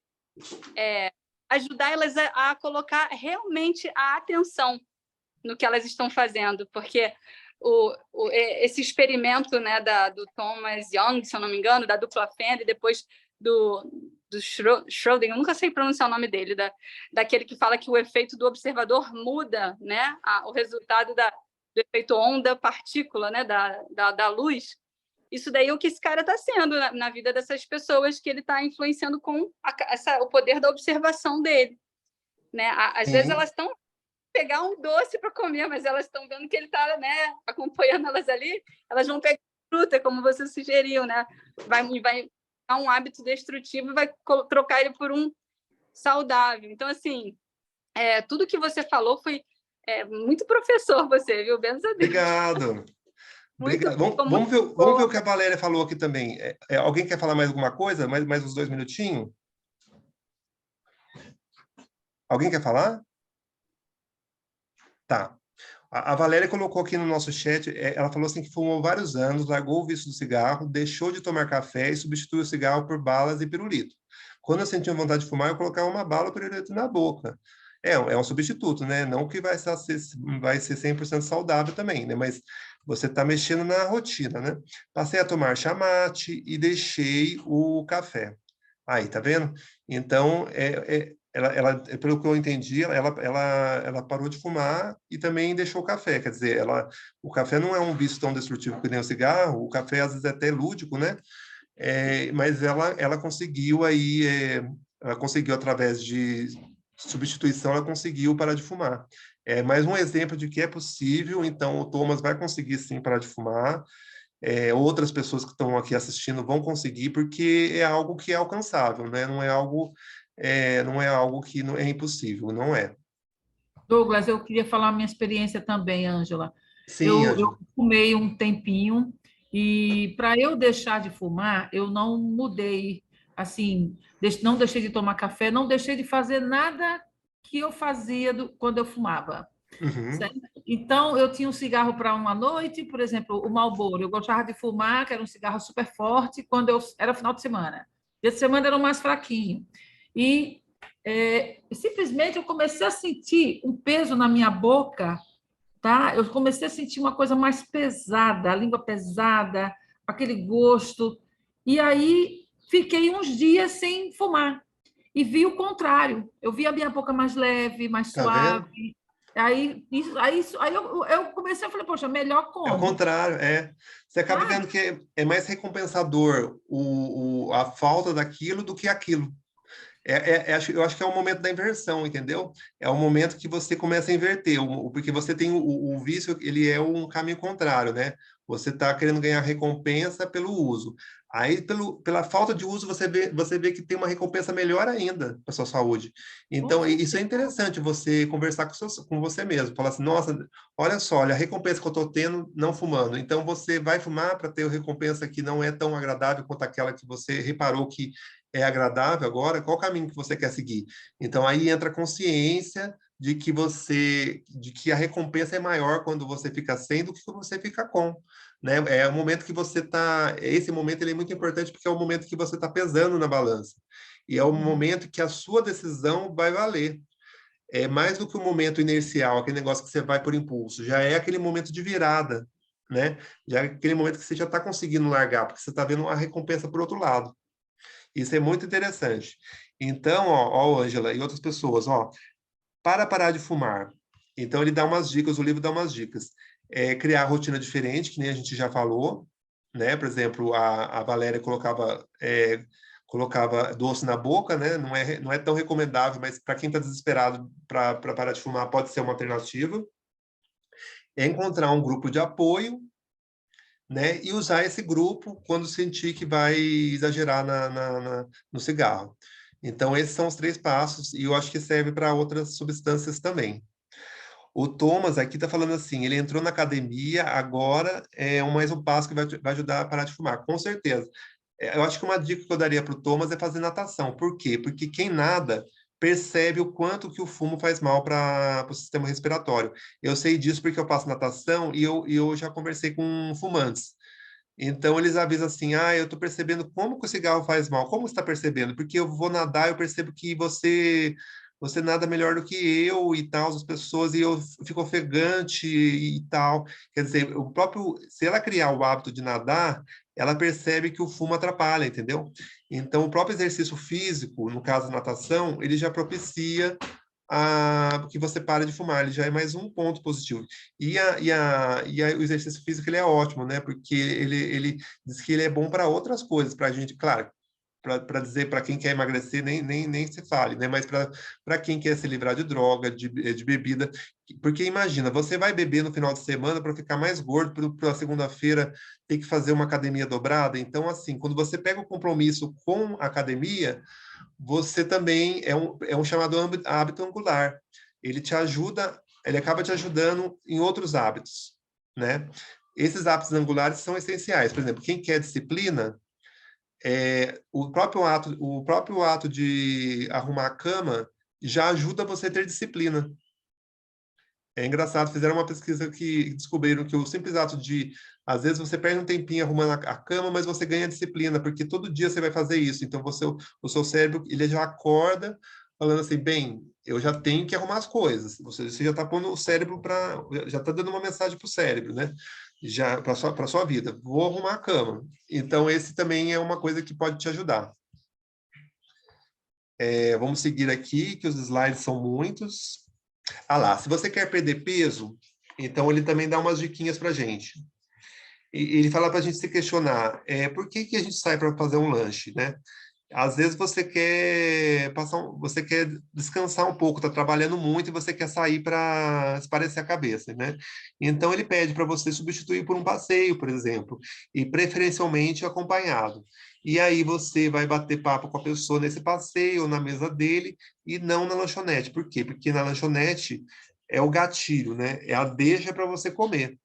ajudar elas a colocar realmente a atenção no que elas estão fazendo, porque esse experimento, né, do Thomas Young, se eu não me engano, da dupla fenda, e depois do Schrödinger, eu nunca sei pronunciar o nome dele, daquele que fala que o efeito do observador muda, né, o resultado do efeito onda-partícula, né, da luz. Isso daí é o que esse cara está sendo na vida dessas pessoas, que ele está influenciando com o poder da observação dele. Né? Às vezes elas estão pegar um doce para comer, mas elas estão vendo que ele está, né, acompanhando elas ali, elas vão pegar fruta, como você sugeriu, né? Vai dar um hábito destrutivo e vai trocar ele por um saudável. Então, assim, tudo que você falou foi muito professor, você, viu? Benza a Deus. Obrigado. Obrigado. Vamos ver o que a Valéria falou aqui também. Alguém quer falar mais alguma coisa? Mais uns 2 minutinhos? Alguém quer falar? Tá. A Valéria colocou aqui no nosso chat, ela falou assim que fumou vários anos, largou o vício do cigarro, deixou de tomar café e substituiu o cigarro por balas e pirulito. Quando eu sentia vontade de fumar, eu colocava uma bala ou pirulito na boca. É um substituto, né? Não que vai ser 100% saudável também, né? Mas você está mexendo na rotina, né? Passei a tomar chamate e deixei o café. Aí, tá vendo? Então, ela, pelo que eu entendi, ela parou de fumar e também deixou o café. Quer dizer, o café não é um vício tão destrutivo que nem o cigarro. O café, às vezes, é até lúdico, né? Mas ela conseguiu aí, ela conseguiu, através de substituição, ela conseguiu parar de fumar. É mais um exemplo de que é possível, então o Thomas vai conseguir sim parar de fumar. Outras pessoas que estão aqui assistindo vão conseguir, porque é algo que é alcançável, né? Não é algo que não é impossível, não é. Douglas, eu queria falar a minha experiência também, Ângela. Sim, eu fumei um tempinho e para eu deixar de fumar, eu não mudei, assim, não deixei de tomar café, não deixei de fazer nada que eu fazia quando eu fumava. Uhum. Então, eu tinha um cigarro para uma noite, por exemplo, o Marlboro. Eu gostava de fumar, que era um cigarro super forte, quando era final de semana. Dia de semana era o mais fraquinho. E simplesmente eu comecei a sentir um peso na minha boca, tá? Eu comecei a sentir uma coisa mais pesada, a língua pesada, aquele gosto. E aí fiquei uns dias sem fumar. E vi o contrário. Eu vi a minha boca mais leve, mais Tá suave. vendo? Aí eu comecei a falar, poxa, melhor É o como? contrário, Você acaba vendo que é mais recompensador a falta daquilo do que aquilo. Eu acho que é o momento da inversão, entendeu? É o momento que você começa a inverter, porque você tem o vício, ele é um caminho contrário, né? Você está querendo ganhar recompensa pelo uso. Aí, pela falta de uso, você vê que tem uma recompensa melhor ainda para a sua saúde. Então, isso é interessante, você conversar com você mesmo. Falar assim, nossa, olha a recompensa que eu estou tendo não fumando. Então, você vai fumar para ter a recompensa que não é tão agradável quanto aquela que você reparou que é agradável agora, qual o caminho que você quer seguir? Então, aí entra a consciência de que a recompensa é maior quando você fica sem do que quando você fica com, né? É o momento que você está... Esse momento ele é muito importante porque é o momento que você está pesando na balança. E é o momento que a sua decisão vai valer. É mais do que o momento inercial, aquele negócio que você vai por impulso. Já é aquele momento de virada, né? Já é aquele momento que você já está conseguindo largar, porque você está vendo uma recompensa por outro lado. Isso é muito interessante. Então, ó, Ângela e outras pessoas, para parar de fumar. Então, ele dá umas dicas, o livro dá umas dicas. Criar rotina diferente, que nem a gente já falou, né? Por exemplo, a Valéria colocava doce na boca, né? Não é tão recomendável, mas para quem está desesperado para parar de fumar, pode ser uma alternativa. Encontrar um grupo de apoio, né? E usar esse grupo quando sentir que vai exagerar no cigarro. Então, esses são os 3 passos, e eu acho que serve para outras substâncias também. O Thomas aqui está falando assim, ele entrou na academia, agora é mais um passo que vai ajudar a parar de fumar, com certeza. Eu acho que uma dica que eu daria para o Thomas é fazer natação. Por quê? Porque quem nada percebe o quanto que o fumo faz mal para o sistema respiratório. Eu sei disso porque eu faço natação e eu já conversei com fumantes. Então, eles avisam assim, eu estou percebendo como que o cigarro faz mal. Como você está percebendo? Porque eu vou nadar, eu percebo que você nada melhor do que eu e tal, as pessoas, e eu fico ofegante e tal. Quer dizer, se ela criar o hábito de nadar, ela percebe que o fumo atrapalha, entendeu? Então, o próprio exercício físico, no caso natação, ele já propicia que você pare de fumar, ele já é mais um ponto positivo. O exercício físico ele é ótimo, né? Porque ele diz que ele é bom para outras coisas, para a gente, claro, para dizer para quem quer emagrecer, nem se fale, né? Mas para quem quer se livrar de droga, de bebida. Porque imagina, você vai beber no final de semana para ficar mais gordo, para segunda-feira ter que fazer uma academia dobrada. Então, assim, quando você pega o compromisso com a academia, você também é um chamado hábito angular. Ele te ajuda, ele acaba te ajudando em outros hábitos, né? Esses hábitos angulares são essenciais. Por exemplo, quem quer disciplina, o próprio ato de arrumar a cama já ajuda você a ter disciplina. É engraçado, fizeram uma pesquisa que descobriram que o simples ato de, às vezes, você perde um tempinho arrumando a cama, mas você ganha disciplina, porque todo dia você vai fazer isso. Então, o seu cérebro, ele já acorda falando assim, bem, eu já tenho que arrumar as coisas. Você já está pondo o cérebro já está dando uma mensagem para o cérebro, né? Já para sua vida. Vou arrumar a cama. Então, esse também é uma coisa que pode te ajudar. Vamos seguir aqui, que os slides são muitos. Lá, se você quer perder peso, então ele também dá umas diquinhas para a gente. Ele fala para a gente se questionar, por que a gente sai para fazer um lanche, né? Às vezes você quer você quer descansar um pouco, está trabalhando muito e você quer sair para espairecer a cabeça, né? Então ele pede para você substituir por um passeio, por exemplo, e preferencialmente acompanhado. E aí você vai bater papo com a pessoa nesse passeio, ou na mesa dele, e não na lanchonete. Por quê? Porque na lanchonete é o gatilho, né? É a deixa para você comer.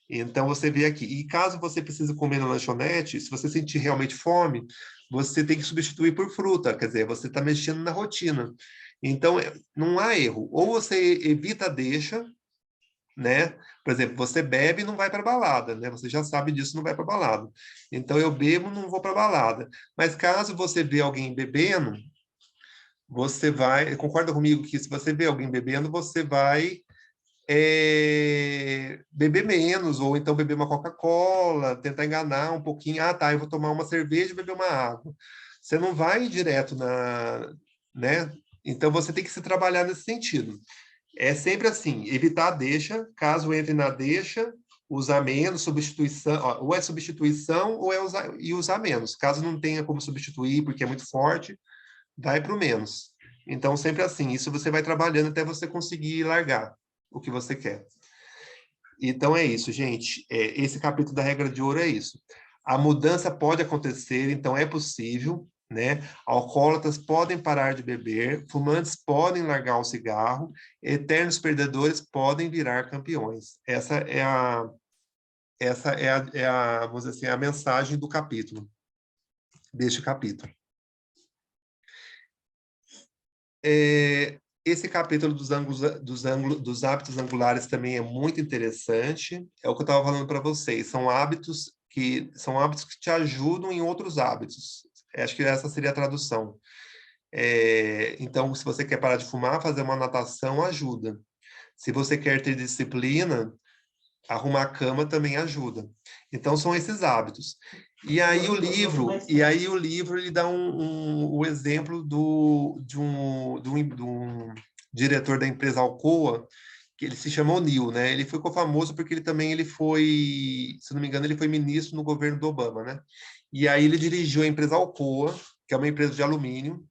Então, você vê aqui. E caso você precise comer na lanchonete, se você sentir realmente fome, você tem que substituir por fruta. Quer dizer, você está mexendo na rotina. Então, não há erro. Ou você evita a deixa, né? Por exemplo, você bebe e não vai para balada, né? Você já sabe disso, não vai para balada. Então, eu bebo, não vou para balada. Mas caso você vê alguém bebendo, você vai... Concorda comigo que se você vê alguém bebendo, você vai beber menos, ou então beber uma Coca-Cola, tentar enganar um pouquinho. Tá, eu vou tomar uma cerveja e beber uma água. Você não vai direto né? Então, você tem que se trabalhar nesse sentido. É sempre assim, evitar a deixa, caso entre na deixa, usar menos, substituição, ou é substituição ou é usar menos. Caso não tenha como substituir, porque é muito forte, vai para o menos. Então, sempre assim, isso você vai trabalhando até você conseguir largar o que você quer. Então, é isso, gente. Esse capítulo da regra de ouro é isso. A mudança pode acontecer, então é possível, né? Alcoólatras podem parar de beber, fumantes podem largar o cigarro, eternos perdedores podem virar campeões. Essa é vamos dizer assim, a mensagem do capítulo, deste capítulo. Esse capítulo dos hábitos angulares também é muito interessante. É o que eu estava falando para vocês. São hábitos que te ajudam em outros hábitos. Acho que essa seria a tradução. Então, se você quer parar de fumar, fazer uma natação ajuda. Se você quer ter disciplina, arrumar a cama também ajuda. Então, são esses hábitos. E aí o livro ele dá o exemplo de um diretor da empresa Alcoa, que ele se chamou Neil, né? Ele ficou famoso porque ele foi, se não me engano, ele foi ministro no governo do Obama, né? E aí ele dirigiu a empresa Alcoa, que é uma empresa de alumínio,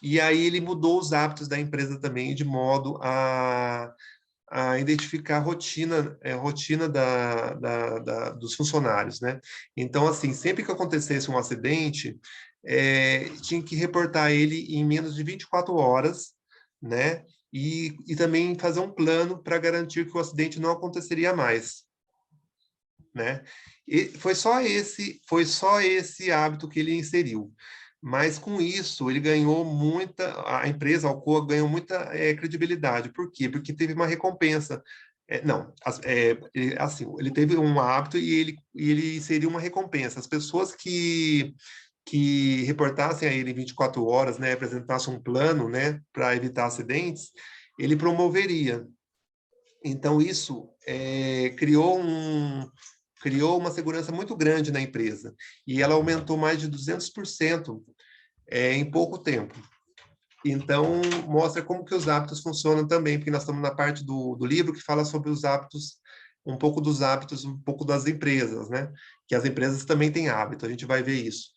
e aí ele mudou os hábitos da empresa também, de modo a identificar a rotina dos funcionários, né? Então, assim, sempre que acontecesse um acidente, tinha que reportar ele em menos de 24 horas, né? E também fazer um plano para garantir que o acidente não aconteceria mais, né? E foi só esse hábito que ele inseriu. Mas com isso ele ganhou a empresa Alcoa ganhou muita credibilidade. Por quê? Porque teve uma recompensa. Não, assim, ele teve um hábito e ele seria uma recompensa. As pessoas que reportassem a ele em 24 horas, né, apresentassem um plano, né, para evitar acidentes, ele promoveria. Então, isso criou uma segurança muito grande na empresa. E ela aumentou mais de 200% em pouco tempo. Então, mostra como que os hábitos funcionam também, porque nós estamos na parte do livro que fala sobre os hábitos, um pouco dos hábitos, um pouco das empresas, né? Que as empresas também têm hábito, a gente vai ver isso.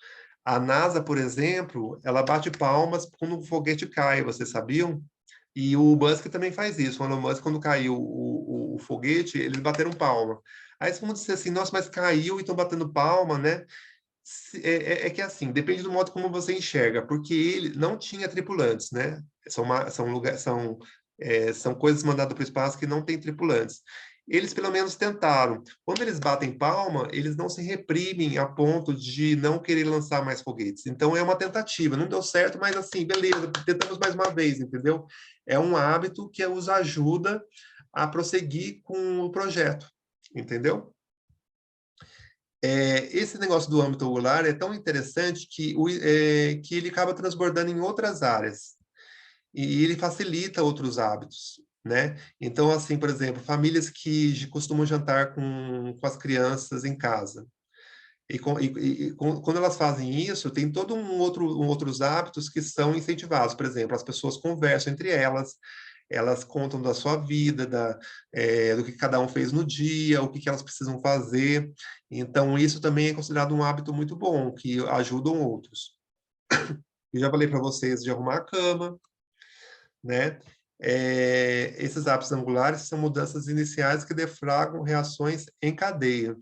A NASA, por exemplo, ela bate palmas quando um foguete cai, vocês sabiam? E o Musk também faz isso. O Elon Musk, quando caiu o foguete, eles bateram palma. Aí vocês vão dizer assim, nossa, mas caiu e estão batendo palma, né? É que assim, depende do modo como você enxerga, porque ele não tinha tripulantes, né? São coisas mandadas para o espaço que não tem tripulantes. Eles pelo menos tentaram. Quando eles batem palma, eles não se reprimem a ponto de não querer lançar mais foguetes. Então é uma tentativa, não deu certo, mas assim, beleza, tentamos mais uma vez, entendeu? É um hábito que os ajuda a prosseguir com o projeto, entendeu? Esse negócio do âmbito angular é tão interessante que ele acaba transbordando em outras áreas e ele facilita outros hábitos, né? Então, assim, por exemplo, famílias que costumam jantar com as crianças em casa. Quando elas fazem isso, tem todo outros hábitos que são incentivados. Por exemplo, as pessoas conversam entre elas contam da sua vida, do que cada um fez no dia, o que elas precisam fazer. Então, isso também é considerado um hábito muito bom, que ajudam outros. Eu já falei para vocês de arrumar a cama, né? Esses hábitos angulares são mudanças iniciais que deflagram reações em cadeia.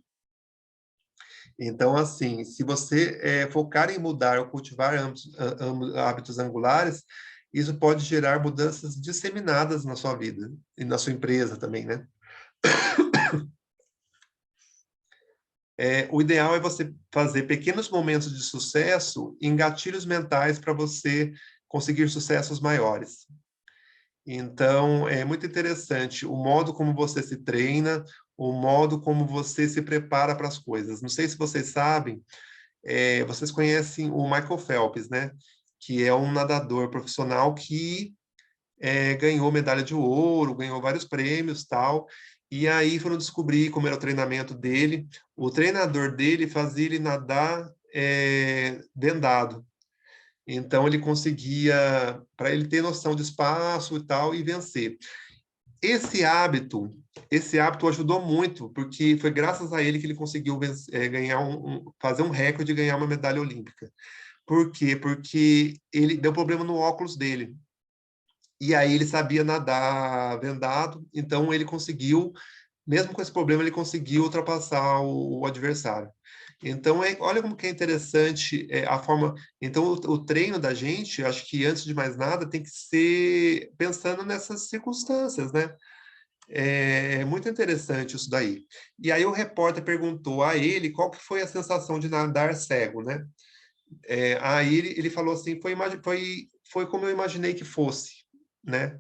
Então, assim, se você focar em mudar ou cultivar hábitos angulares, isso pode gerar mudanças disseminadas na sua vida e na sua empresa também, né? O ideal é você fazer pequenos momentos de sucesso em gatilhos mentais para você conseguir sucessos maiores. Então, é muito interessante o modo como você se treina, o modo como você se prepara para as coisas. Não sei se vocês sabem, vocês conhecem o Michael Phelps, né? Que é um nadador profissional que ganhou medalha de ouro, ganhou vários prêmios, tal. E aí foram descobrir como era o treinamento dele. O treinador dele fazia ele nadar vendado. Então, ele conseguia, para ele ter noção de espaço e tal, e vencer. Esse hábito ajudou muito, porque foi graças a ele que ele conseguiu ganhar fazer um recorde e ganhar uma medalha olímpica. Por quê? Porque ele deu problema no óculos dele. E aí ele sabia nadar vendado, então ele conseguiu, mesmo com esse problema, ele conseguiu ultrapassar o adversário. Então, olha como que é interessante a forma... Então, o treino da gente, acho que, antes de mais nada, tem que ser pensando nessas circunstâncias, né? É muito interessante isso daí. E aí o repórter perguntou a ele qual que foi a sensação de nadar cego, né? Aí ele falou assim, foi como eu imaginei que fosse, né?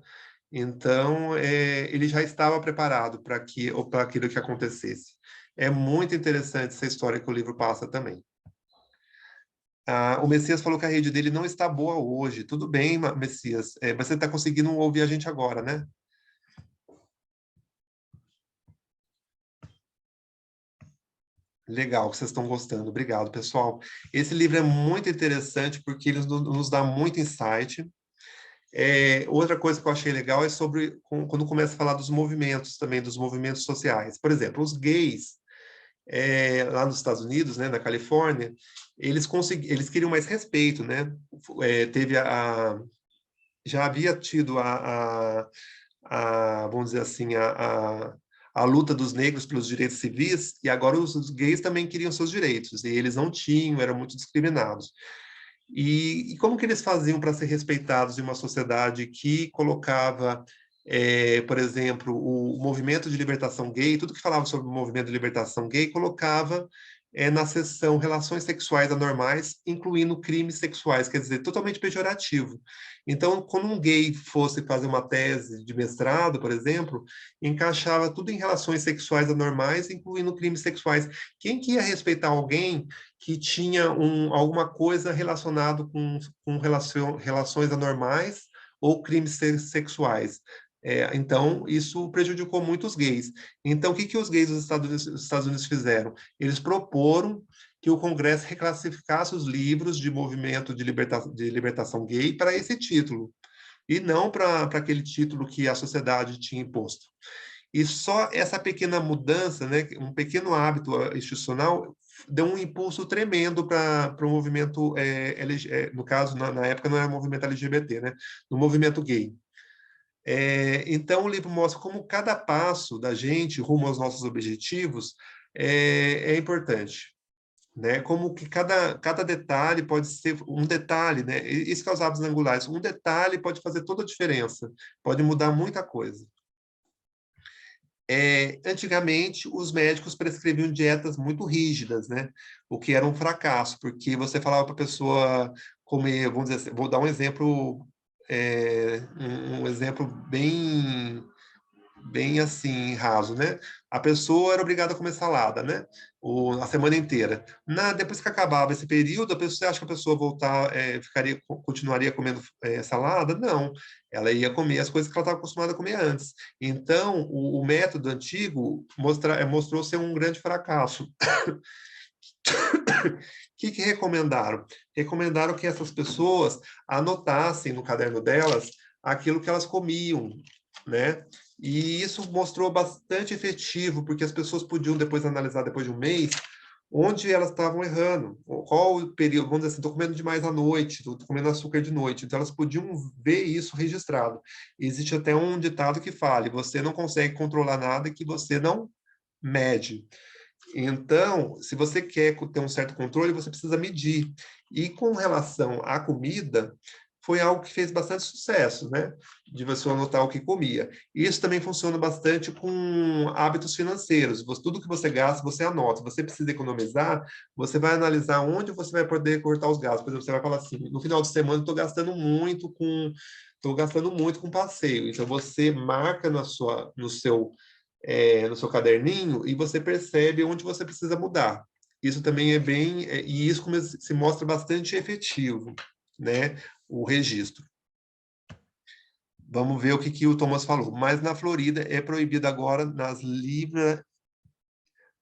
Então, ele já estava preparado para aquilo que acontecesse. É muito interessante essa história que o livro passa também. O Messias falou que a rede dele não está boa hoje. Tudo bem, Messias, mas você está conseguindo ouvir a gente agora, né? Legal, que vocês estão gostando. Obrigado, pessoal. Esse livro é muito interessante porque ele nos dá muito insight. Outra coisa que eu achei legal é sobre quando começa a falar dos movimentos também, dos movimentos sociais. Por exemplo, os gays, lá nos Estados Unidos, né, na Califórnia, eles queriam mais respeito, né? Já havia tido vamos dizer assim, a luta dos negros pelos direitos civis, e agora os gays também queriam seus direitos, e eles não tinham, eram muito discriminados. E como que eles faziam para ser respeitados em uma sociedade que colocava, por exemplo, o movimento de libertação gay, tudo que falava sobre o movimento de libertação gay, colocava na seção Relações Sexuais Anormais, incluindo crimes sexuais, quer dizer, totalmente pejorativo. Então, quando um gay fosse fazer uma tese de mestrado, por exemplo, encaixava tudo em relações sexuais anormais, incluindo crimes sexuais. Quem que ia respeitar alguém que tinha alguma coisa relacionada com relações anormais ou crimes sexuais? Então, isso prejudicou muito os gays. Então, o que os gays dos Estados Unidos fizeram? Eles proporam que o Congresso reclassificasse os livros de movimento de libertação gay para esse título, e não para aquele título que a sociedade tinha imposto. E só essa pequena mudança, né, um pequeno hábito institucional, deu um impulso tremendo para o movimento, no caso, na época não era movimento LGBT, né, no movimento gay. Então, o livro mostra como cada passo da gente rumo aos nossos objetivos é importante, né? Como que cada detalhe pode ser um detalhe, né? Isso que é os hábitos angulares. Um detalhe pode fazer toda a diferença, pode mudar muita coisa. Antigamente, os médicos prescreviam dietas muito rígidas, né? O que era um fracasso, porque você falava para a pessoa comer, vamos dizer assim, vou dar um exemplo, um exemplo bem assim, raso, né? A pessoa era obrigada a comer salada, né? A semana inteira. Depois que acabava esse período, você acha que a pessoa continuaria comendo salada? Não. Ela ia comer as coisas que ela estava acostumada a comer antes. Então, o método antigo mostrou ser um grande fracasso. O que recomendaram? Recomendaram que essas pessoas anotassem no caderno delas aquilo que elas comiam, né? E isso mostrou bastante efetivo, porque as pessoas podiam depois analisar, depois de um mês, onde elas estavam errando, qual o período, vamos dizer assim, estou comendo demais à noite, estou comendo açúcar de noite, então elas podiam ver isso registrado. Existe até um ditado que fala, você não consegue controlar nada que você não mede. Então, se você quer ter um certo controle, você precisa medir. E com relação à comida, foi algo que fez bastante sucesso, né? De você anotar o que comia. Isso também funciona bastante com hábitos financeiros. Tudo que você gasta, você anota. Se você precisa economizar, você vai analisar onde você vai poder cortar os gastos. Por exemplo, você vai falar assim, no final de semana estou gastando muito com passeio. Então, você marca no seu caderninho e você percebe onde você precisa mudar. Isso também e isso se mostra bastante efetivo, né? O registro. Vamos ver o que o Thomas falou. Mas na Florida é proibido agora nas livras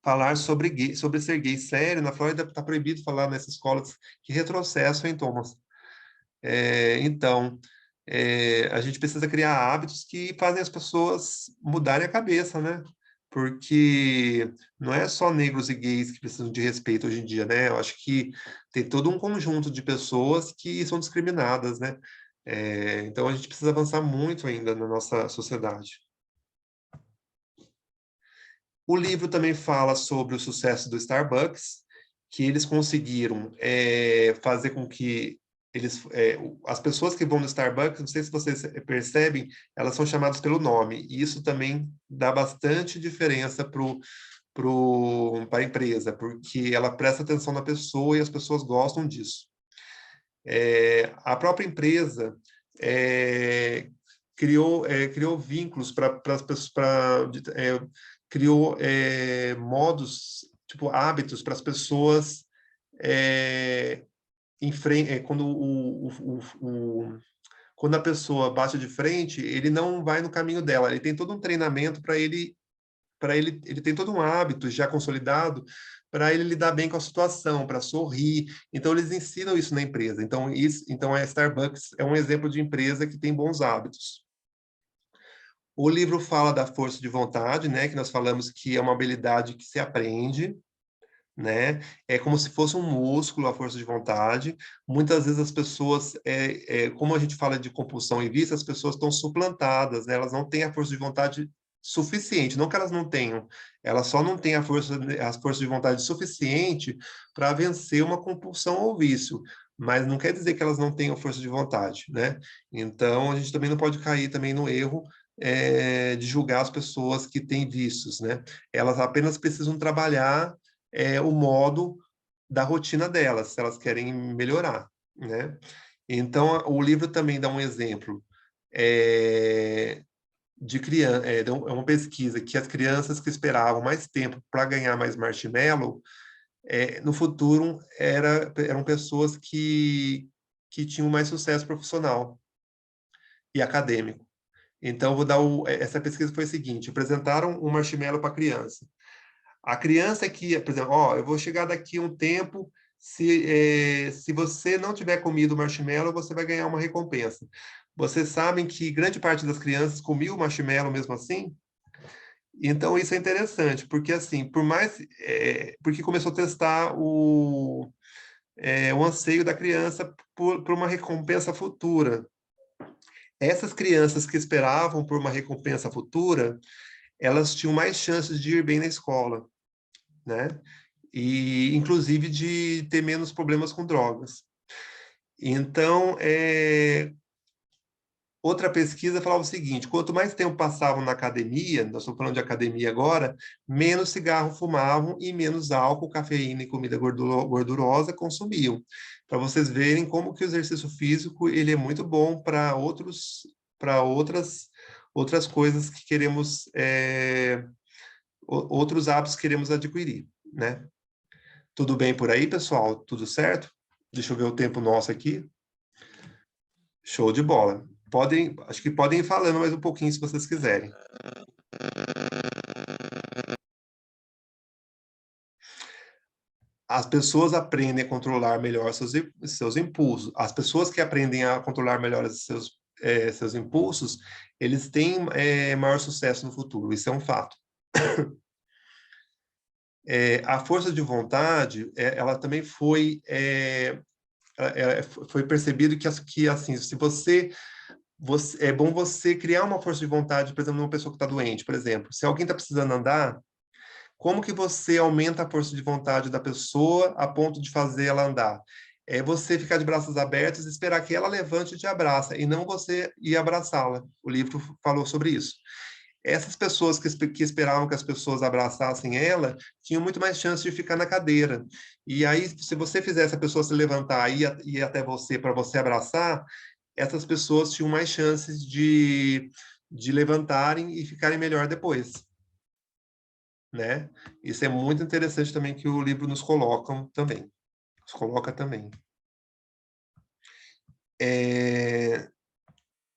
falar sobre ser gay. Sério, na Flórida está proibido falar nessas escolas. Que retrocesso, hein, Thomas? Então, a gente precisa criar hábitos que fazem as pessoas mudarem a cabeça, né? Porque não é só negros e gays que precisam de respeito hoje em dia, né? Eu acho que tem todo um conjunto de pessoas que são discriminadas, né? Então, a gente precisa avançar muito ainda na nossa sociedade. O livro também fala sobre o sucesso do Starbucks, que eles conseguiram fazer com que as pessoas que vão no Starbucks, não sei se vocês percebem, elas são chamadas pelo nome, e isso também dá bastante diferença para a empresa, porque ela presta atenção na pessoa e as pessoas gostam disso. A própria empresa criou vínculos para as pessoas, criou modos, tipo hábitos para as pessoas quando a pessoa bate de frente, ele não vai no caminho dela, ele tem todo um treinamento ele tem todo um hábito já consolidado para ele lidar bem com a situação, para sorrir. Então, eles ensinam isso na empresa. Então, a Starbucks é um exemplo de empresa que tem bons hábitos. O livro fala da força de vontade, né, que nós falamos que é uma habilidade que se aprende, né? É como se fosse um músculo, a força de vontade. Muitas vezes as pessoas, como a gente fala de compulsão e vício, as pessoas estão suplantadas, né? Elas não têm a força de vontade suficiente, não que elas não tenham, elas só não têm a força de vontade suficiente para vencer uma compulsão ou vício, mas não quer dizer que elas não tenham força de vontade, né? Então, a gente também não pode cair também no erro de julgar as pessoas que têm vícios, né? Elas apenas precisam trabalhar o modo da rotina delas, se elas querem melhorar, né? Então, o livro também dá um exemplo de criança, é uma pesquisa que as crianças que esperavam mais tempo para ganhar mais marshmallow, no futuro eram pessoas que tinham mais sucesso profissional e acadêmico. Então, vou dar essa pesquisa foi a seguinte: apresentaram um marshmallow para a criança. A criança que, por exemplo, eu vou chegar daqui a um tempo, se você não tiver comido o marshmallow, você vai ganhar uma recompensa. Vocês sabem que grande parte das crianças comia o marshmallow mesmo assim? Então, isso é interessante, porque assim, porque começou a testar o anseio da criança por uma recompensa futura. Essas crianças que esperavam por uma recompensa futura, elas tinham mais chances de ir bem na escola, né? E, inclusive, de ter menos problemas com drogas. Então, outra pesquisa falava o seguinte: quanto mais tempo passavam na academia, nós estamos falando de academia agora, menos cigarro fumavam e menos álcool, cafeína e comida gordurosa consumiam. Para vocês verem como que o exercício físico ele é muito bom para outras coisas que queremos, outros hábitos que queremos adquirir, né? Tudo bem por aí, pessoal? Tudo certo? Deixa eu ver o tempo nosso aqui. Show de bola. Acho que podem ir falando mais um pouquinho se vocês quiserem. As pessoas aprendem a controlar melhor seus impulsos. As pessoas que aprendem a controlar melhor seus impulsos, eles têm maior sucesso no futuro. Isso é um fato. A força de vontade, ela também foi percebido que assim, se é bom você criar uma força de vontade, por exemplo, numa pessoa que está doente, por exemplo. Se alguém está precisando andar, como que você aumenta a força de vontade da pessoa a ponto de fazer ela andar? É você ficar de braços abertos e esperar que ela levante e te abraça, e não você ir abraçá-la. O livro falou sobre isso. Essas pessoas que esperavam que as pessoas abraçassem ela, tinham muito mais chance de ficar na cadeira. E aí, se você fizesse a pessoa se levantar e ir até você para você abraçar, essas pessoas tinham mais chances de levantarem e ficarem melhor depois, né? Isso é muito interessante também que o livro nos coloca também.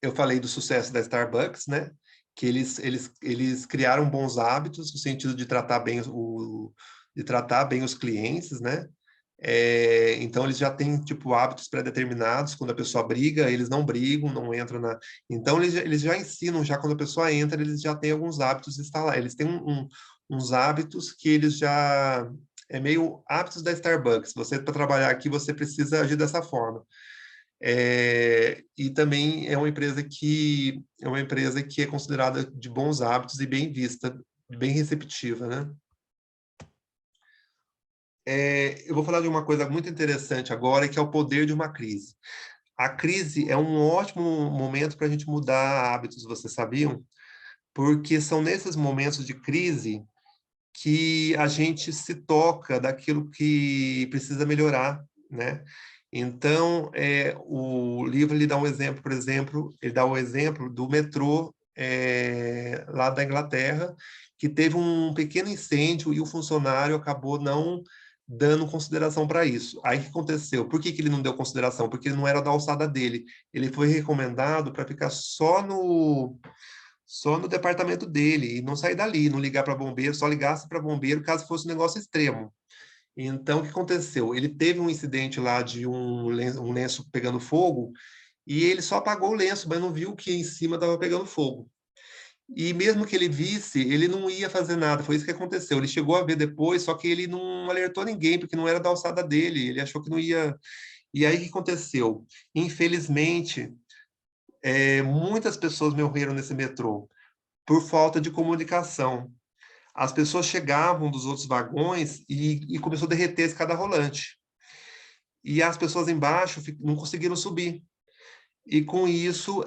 Eu falei do sucesso da Starbucks, né? Que eles criaram bons hábitos no sentido de tratar bem os clientes, né? Então, eles já têm, tipo, hábitos pré-determinados. Quando a pessoa briga, eles não brigam, não entram na... Então, eles já ensinam, já quando a pessoa entra, eles já têm alguns hábitos instalados. Eles têm uns hábitos que eles já... É meio hábitos da Starbucks. Você, para trabalhar aqui, você precisa agir dessa forma. E também é uma empresa que é considerada de bons hábitos e bem vista, bem receptiva, né? Eu vou falar de uma coisa muito interessante agora, que é o poder de uma crise. A crise é um ótimo momento para a gente mudar hábitos, vocês sabiam? Porque são nesses momentos de crise que a gente se toca daquilo que precisa melhorar, né? Então, o livro ele dá um exemplo, por exemplo, ele dá o exemplo do metrô lá da Inglaterra, que teve um pequeno incêndio e o funcionário acabou não dando consideração para isso. Aí o que aconteceu? Por que ele não deu consideração? Porque ele não era da alçada dele. Ele foi recomendado para ficar só no departamento dele e não sair dali, não ligar para bombeiro, só ligasse para bombeiro caso fosse um negócio extremo. Então, o que aconteceu? Ele teve um incidente lá de um lenço pegando fogo e ele só apagou o lenço, mas não viu que em cima estava pegando fogo. E mesmo que ele visse, ele não ia fazer nada. Foi isso que aconteceu. Ele chegou a ver depois, só que ele não alertou ninguém, porque não era da alçada dele. Ele achou que não ia... E aí, o que aconteceu? Infelizmente, muitas pessoas morreram nesse metrô por falta de comunicação. As pessoas chegavam dos outros vagões e começou a derreter a escada rolante. E as pessoas embaixo não conseguiram subir. E com isso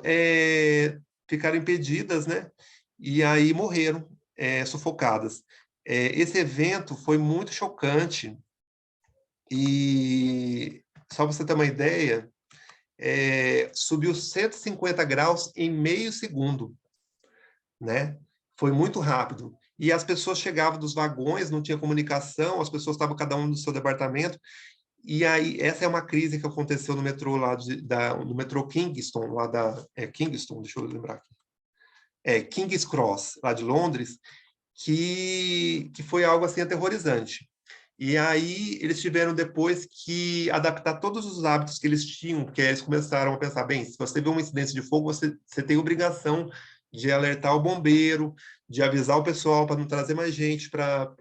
ficaram impedidas, né? E aí morreram, sufocadas. Esse evento foi muito chocante e, só para você ter uma ideia, subiu 150 graus em meio segundo, né? Foi muito rápido. E as pessoas chegavam dos vagões, não tinha comunicação, as pessoas estavam cada um no seu departamento. E aí, essa é uma crise que aconteceu no metrô lá no metrô Kingston, lá Kingston, deixa eu lembrar aqui. King's Cross, lá de Londres, que foi algo assim aterrorizante. E aí eles tiveram depois que adaptar todos os hábitos que eles tinham, porque eles começaram a pensar, bem, se você vê uma incidência de fogo, você tem obrigação de alertar o bombeiro, de avisar o pessoal para não trazer mais gente para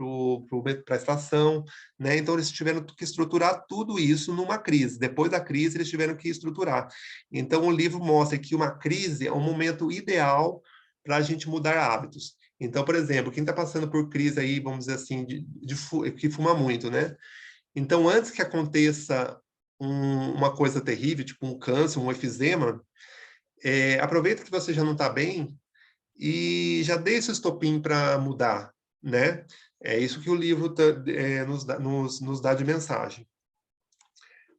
a estação, né? Então eles tiveram que estruturar tudo isso numa crise. Depois da crise, eles tiveram que estruturar. Então o livro mostra que uma crise é um momento ideal para a gente mudar hábitos. Então, por exemplo, quem está passando por crise aí, vamos dizer assim, que fuma muito, né? Então, antes que aconteça uma coisa terrível, tipo um câncer, um efizema, aproveita que você já não está bem e já dê esse estopim para mudar, né? É isso que o livro nos dá de mensagem.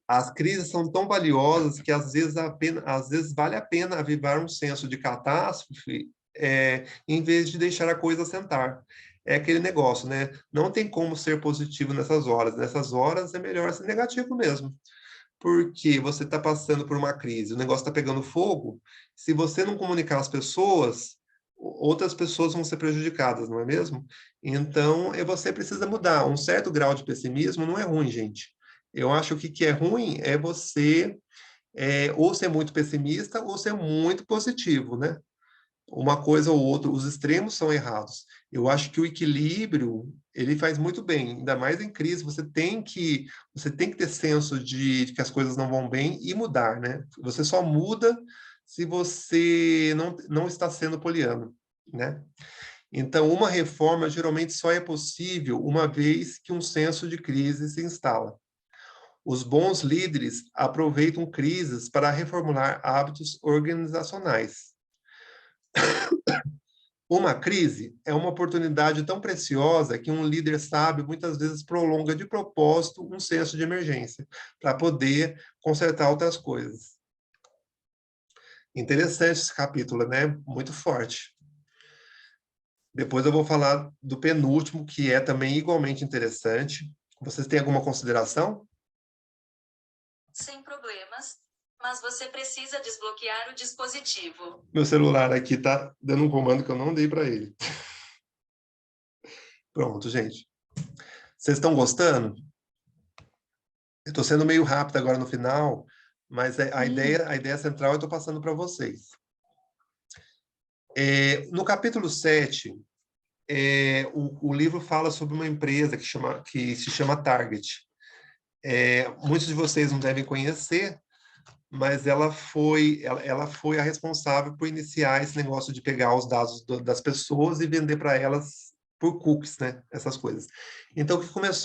As crises são tão valiosas que às vezes vale a pena avivar um senso de catástrofe em vez de deixar a coisa sentar. É aquele negócio, né? Não tem como ser positivo nessas horas. Nessas horas é melhor ser negativo mesmo. Porque você está passando por uma crise, o negócio está pegando fogo. Se você não comunicar às pessoas, outras pessoas vão ser prejudicadas, não é mesmo? Então, você precisa mudar. Um certo grau de pessimismo não é ruim, gente. Eu acho que o que é ruim é você ou ser muito pessimista ou ser muito positivo, né? Uma coisa ou outra, os extremos são errados. Eu acho que o equilíbrio, ele faz muito bem, ainda mais em crise, você tem que ter senso de que as coisas não vão bem e mudar, né? Você só muda se você não está sendo poliano, né? Então, uma reforma geralmente só é possível uma vez que um senso de crise se instala. Os bons líderes aproveitam crises para reformular hábitos organizacionais. Uma crise é uma oportunidade tão preciosa que um líder sábio muitas vezes prolonga de propósito um senso de emergência para poder consertar outras coisas. Interessante esse capítulo, né? Muito forte. Depois eu vou falar do penúltimo, que é também igualmente interessante. Vocês têm alguma consideração? Sem problemas, mas você precisa desbloquear o dispositivo. Meu celular aqui está dando um comando que eu não dei para ele. Pronto, gente. Vocês estão gostando? Eu estou sendo meio rápido agora no final, mas a ideia central eu estou passando para vocês. No capítulo 7, o livro fala sobre uma empresa que se chama Target. Muitos de vocês não devem conhecer, mas ela foi a responsável por iniciar esse negócio de pegar os dados das pessoas e vender para elas por cookies, né? Essas coisas. Então, o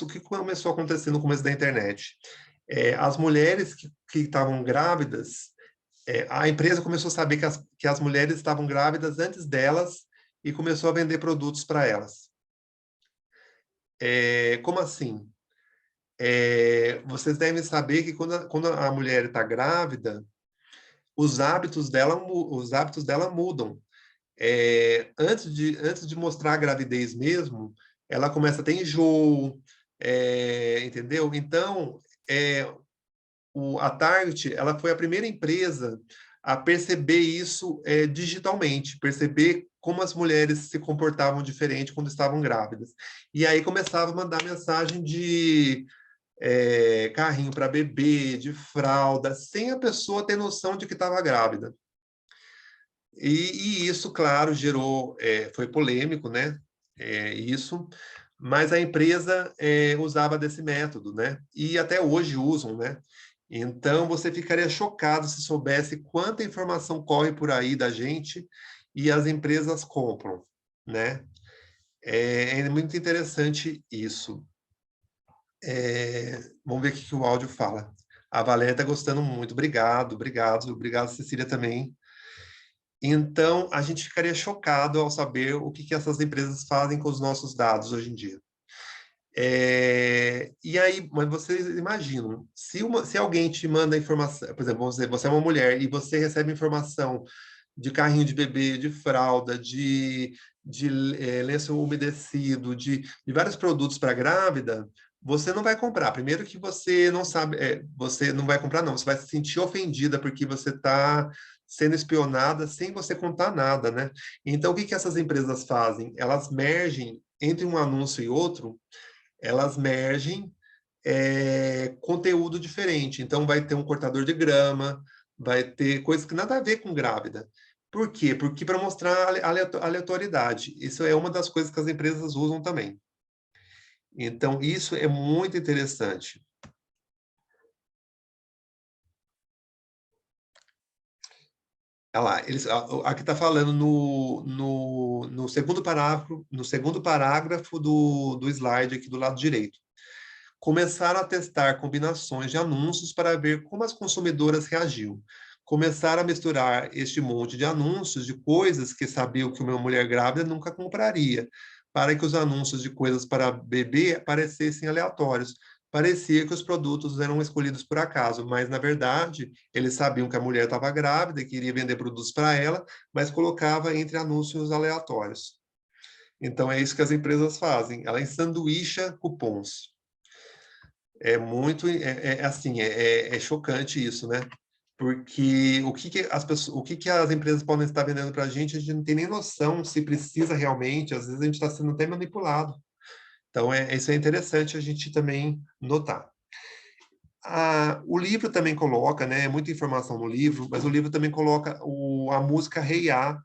que começou a acontecer no começo da internet? As mulheres que estavam grávidas, a empresa começou a saber que as mulheres estavam grávidas antes delas e começou a vender produtos para elas. Como assim? Vocês devem saber que quando a mulher está grávida, os hábitos dela mudam. Antes de mostrar a gravidez mesmo, ela começa a ter enjoo, entendeu? Então, a Target, ela foi a primeira empresa a perceber isso digitalmente, perceber como as mulheres se comportavam diferente quando estavam grávidas. E aí começava a mandar mensagem de carrinho para bebê, de fralda, sem a pessoa ter noção de que estava grávida. E isso, claro, foi polêmico, né? Isso, mas a empresa usava desse método, né? E até hoje usam, né? Então, você ficaria chocado se soubesse quanta informação corre por aí da gente e as empresas compram, né? É muito interessante isso. Vamos ver o que o áudio fala. A Valéria está gostando muito. Obrigado, Cecília também. Então, a gente ficaria chocado ao saber o que essas empresas fazem com os nossos dados hoje em dia. E aí, mas vocês imaginam, se alguém te manda informação, por exemplo, você é uma mulher e você recebe informação de carrinho de bebê, de fralda, de lenço umedecido, de vários produtos para grávida, você não vai comprar. Primeiro que você não sabe, você não vai comprar, não. Você vai se sentir ofendida porque você está sendo espionada sem você contar nada, né? Então, o que essas empresas fazem? Elas mergem entre um anúncio e outro, elas mergem conteúdo diferente. Então, vai ter um cortador de grama, vai ter coisas que nada a ver com grávida. Por quê? Porque para mostrar aleatoriedade. Isso é uma das coisas que as empresas usam também. Então, isso é muito interessante. Olha lá, aqui está falando no segundo parágrafo do slide aqui do lado direito. Começaram a testar combinações de anúncios para ver como as consumidoras reagiam. Começaram a misturar este monte de anúncios de coisas que sabiam que uma mulher grávida nunca compraria, para que os anúncios de coisas para bebê parecessem aleatórios. Parecia que os produtos eram escolhidos por acaso, mas, na verdade, eles sabiam que a mulher estava grávida e queria vender produtos para ela, mas colocava entre anúncios aleatórios. Então, é isso que as empresas fazem. Ela ensanduícha cupons. É muito, assim, é chocante isso, né? Porque o que as empresas podem estar vendendo para a gente não tem nem noção se precisa realmente, às vezes a gente está sendo até manipulado. Então, isso é interessante a gente também notar. O livro também coloca, né, muita informação no livro, mas o livro também coloca a música Hey Ya,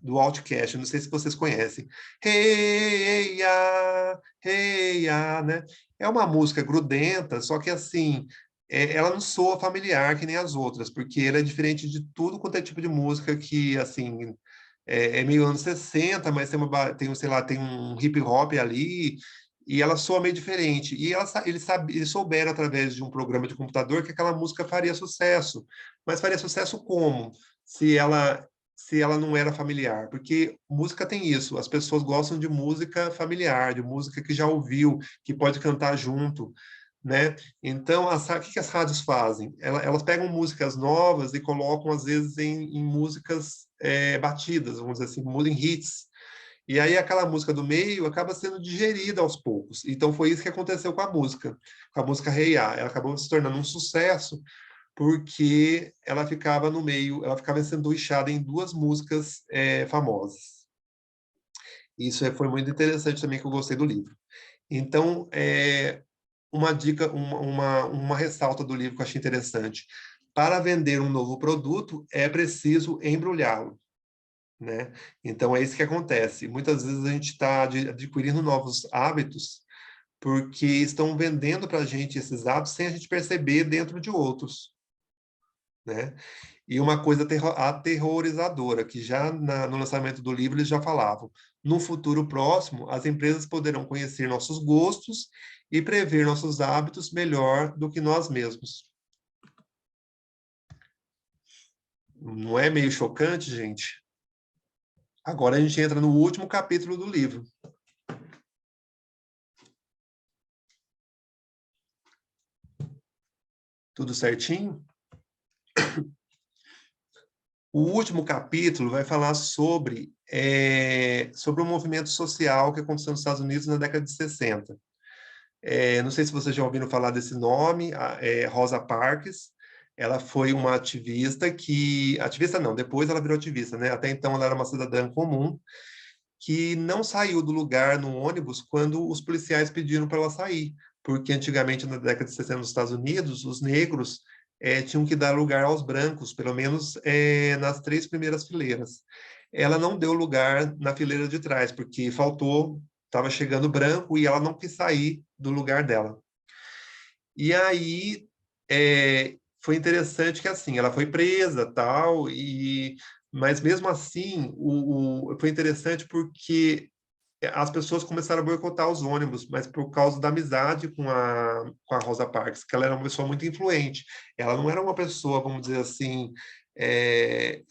do Outcast, não sei se vocês conhecem. Hey Ya, Hey Ya, né? É uma música grudenta, só que assim, ela não soa familiar que nem as outras, porque ela é diferente de tudo quanto é tipo de música que, assim, meio anos 60, mas sei lá, tem um hip hop ali, e ela soa meio diferente. E eles souberam, através de um programa de computador, que aquela música faria sucesso. Mas faria sucesso como? Se ela não era familiar, porque música tem isso, as pessoas gostam de música familiar, de música que já ouviu, que pode cantar junto, né? Então, o que as rádios fazem? Elas pegam músicas novas e colocam, às vezes, em músicas batidas, vamos dizer assim, em hits. E aí aquela música do meio acaba sendo digerida aos poucos. Então, foi isso que aconteceu com a música Hey Ya. Ela acabou se tornando um sucesso, porque ela ficava no meio, ela ficava sanduichada em duas músicas famosas. Isso foi muito interessante também, que eu gostei do livro. Então, uma dica, uma ressalta do livro que eu achei interessante. Para vender um novo produto, é preciso embrulhá-lo, né? Então, é isso que acontece. Muitas vezes a gente está adquirindo novos hábitos porque estão vendendo para a gente esses hábitos sem a gente perceber dentro de outros, né? E uma coisa aterrorizadora, que já no lançamento do livro eles já falavam: no futuro próximo, as empresas poderão conhecer nossos gostos e prever nossos hábitos melhor do que nós mesmos. Não é meio chocante, gente? Agora a gente entra no último capítulo do livro. Tudo certinho? O último capítulo vai falar sobre o movimento social que aconteceu nos Estados Unidos na década de 60. Não sei se vocês já ouviram falar desse nome, Rosa Parks. Ela foi uma ativista ativista não, depois ela virou ativista, né? Até então ela era uma cidadã comum, que não saiu do lugar no ônibus quando os policiais pediram para ela sair, porque antigamente, na década de 60 nos Estados Unidos, os negros tinham que dar lugar aos brancos, pelo menos nas 3 primeiras fileiras. Ela não deu lugar na fileira de trás, porque faltou, estava chegando branco e ela não quis sair do lugar dela. E aí foi interessante que, assim, ela foi presa, tal, mas mesmo assim foi interessante porque as pessoas começaram a boicotar os ônibus, mas por causa da amizade com a Rosa Parks, que ela era uma pessoa muito influente. Ela não era uma pessoa, vamos dizer assim, é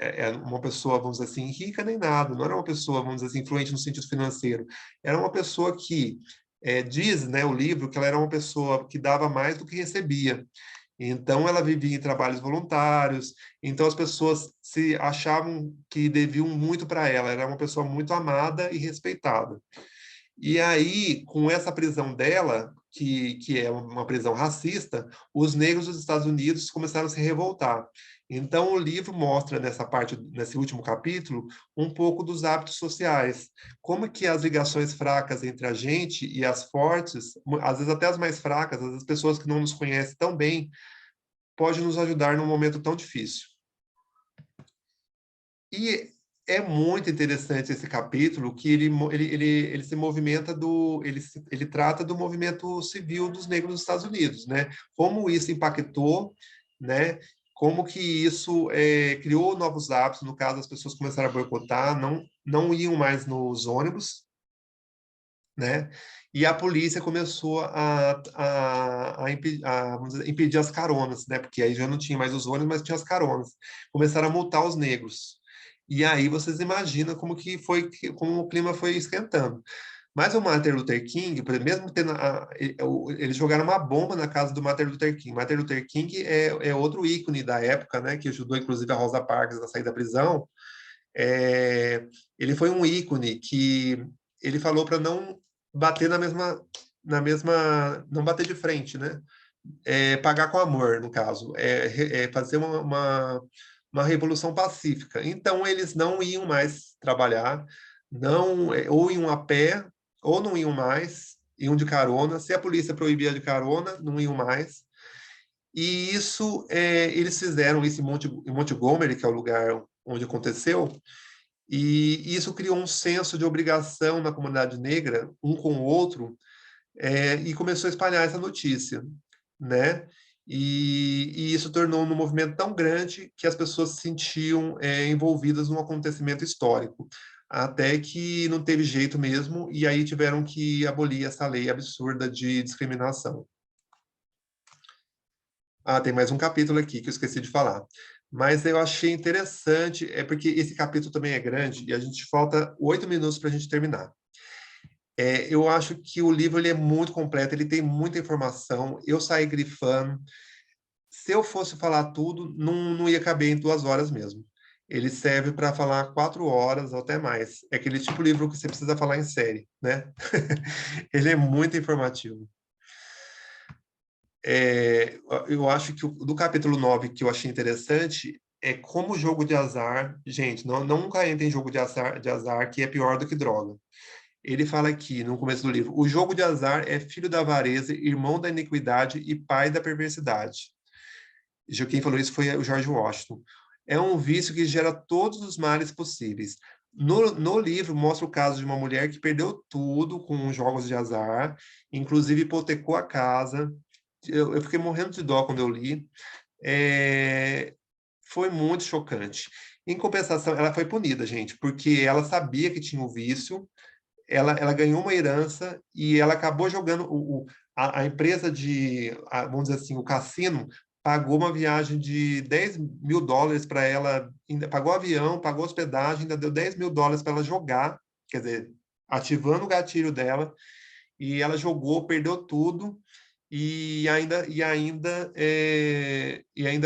uma pessoa, vamos dizer assim, rica nem nada, não era uma pessoa, vamos dizer assim, influente no sentido financeiro, era uma pessoa que, diz, né, o livro, que ela era uma pessoa que dava mais do que recebia. Então, ela vivia em trabalhos voluntários, então as pessoas se achavam que deviam muito para ela, era uma pessoa muito amada e respeitada. E aí, com essa prisão dela, que é uma prisão racista, os negros dos Estados Unidos começaram a se revoltar. Então, o livro mostra, nessa parte, nesse último capítulo, um pouco dos hábitos sociais. Como que as ligações fracas entre a gente e as fortes, às vezes até as mais fracas, as pessoas que não nos conhecem tão bem, pode nos ajudar num momento tão difícil. E é muito interessante esse capítulo, que ele se movimenta ele trata do movimento civil dos negros nos Estados Unidos, né? Como isso impactou, né? Como que isso criou novos hábitos, no caso, as pessoas começaram a boicotar, não iam mais nos ônibus, né? E a polícia começou vamos dizer, impedir as caronas, né? Porque aí já não tinha mais os ônibus, mas tinha as caronas. Começaram a multar os negros. E aí vocês imaginam como o clima foi esquentando. Mas o Martin Luther King, mesmo tendo eles jogaram uma bomba na casa do Martin Luther King. Martin Luther King é outro ícone da época, né? Que ajudou inclusive a Rosa Parks a sair da prisão. Ele foi um ícone que ele falou para não bater não bater de frente, né? Pagar com amor, no caso, fazer uma revolução pacífica. Então, eles não iam mais trabalhar, ou iam a pé, ou não iam mais, iam de carona. Se a polícia proibia de carona, não iam mais. E isso, eles fizeram isso em Montgomery, que é o lugar onde aconteceu, e isso criou um senso de obrigação na comunidade negra, um com o outro, e começou a espalhar essa notícia, né? E isso tornou um movimento tão grande que as pessoas se sentiam envolvidas num acontecimento histórico, até que não teve jeito mesmo, e aí tiveram que abolir essa lei absurda de discriminação. Tem mais um capítulo aqui que eu esqueci de falar. Mas eu achei interessante, porque esse capítulo também é grande, e a gente falta 8 minutos para a gente terminar. Eu acho que o livro ele é muito completo, ele tem muita informação, eu saí grifando. Se eu fosse falar tudo, não ia caber em 2 horas mesmo. Ele serve para falar 4 horas ou até mais. É aquele tipo de livro que você precisa falar em série, né? Ele é muito informativo. Eu acho que do capítulo 9 que eu achei interessante é como o jogo de azar... Gente, nunca entre em jogo de azar, que é pior do que droga. Ele fala aqui, no começo do livro, o jogo de azar é filho da avareza, irmão da iniquidade e pai da perversidade. Quem falou isso foi o George Washington. É um vício que gera todos os males possíveis. No livro, mostra o caso de uma mulher que perdeu tudo com jogos de azar, inclusive hipotecou a casa. Eu fiquei morrendo de dó quando eu li. Foi muito chocante. Em compensação, ela foi punida, gente, porque ela sabia que tinha o vício, ela ganhou uma herança e ela acabou jogando a empresa vamos dizer assim, o cassino pagou uma viagem de $10.000 para ela, ainda pagou avião, pagou hospedagem, ainda deu $10.000 para ela jogar, quer dizer, ativando o gatilho dela, e ela jogou, perdeu tudo, e ainda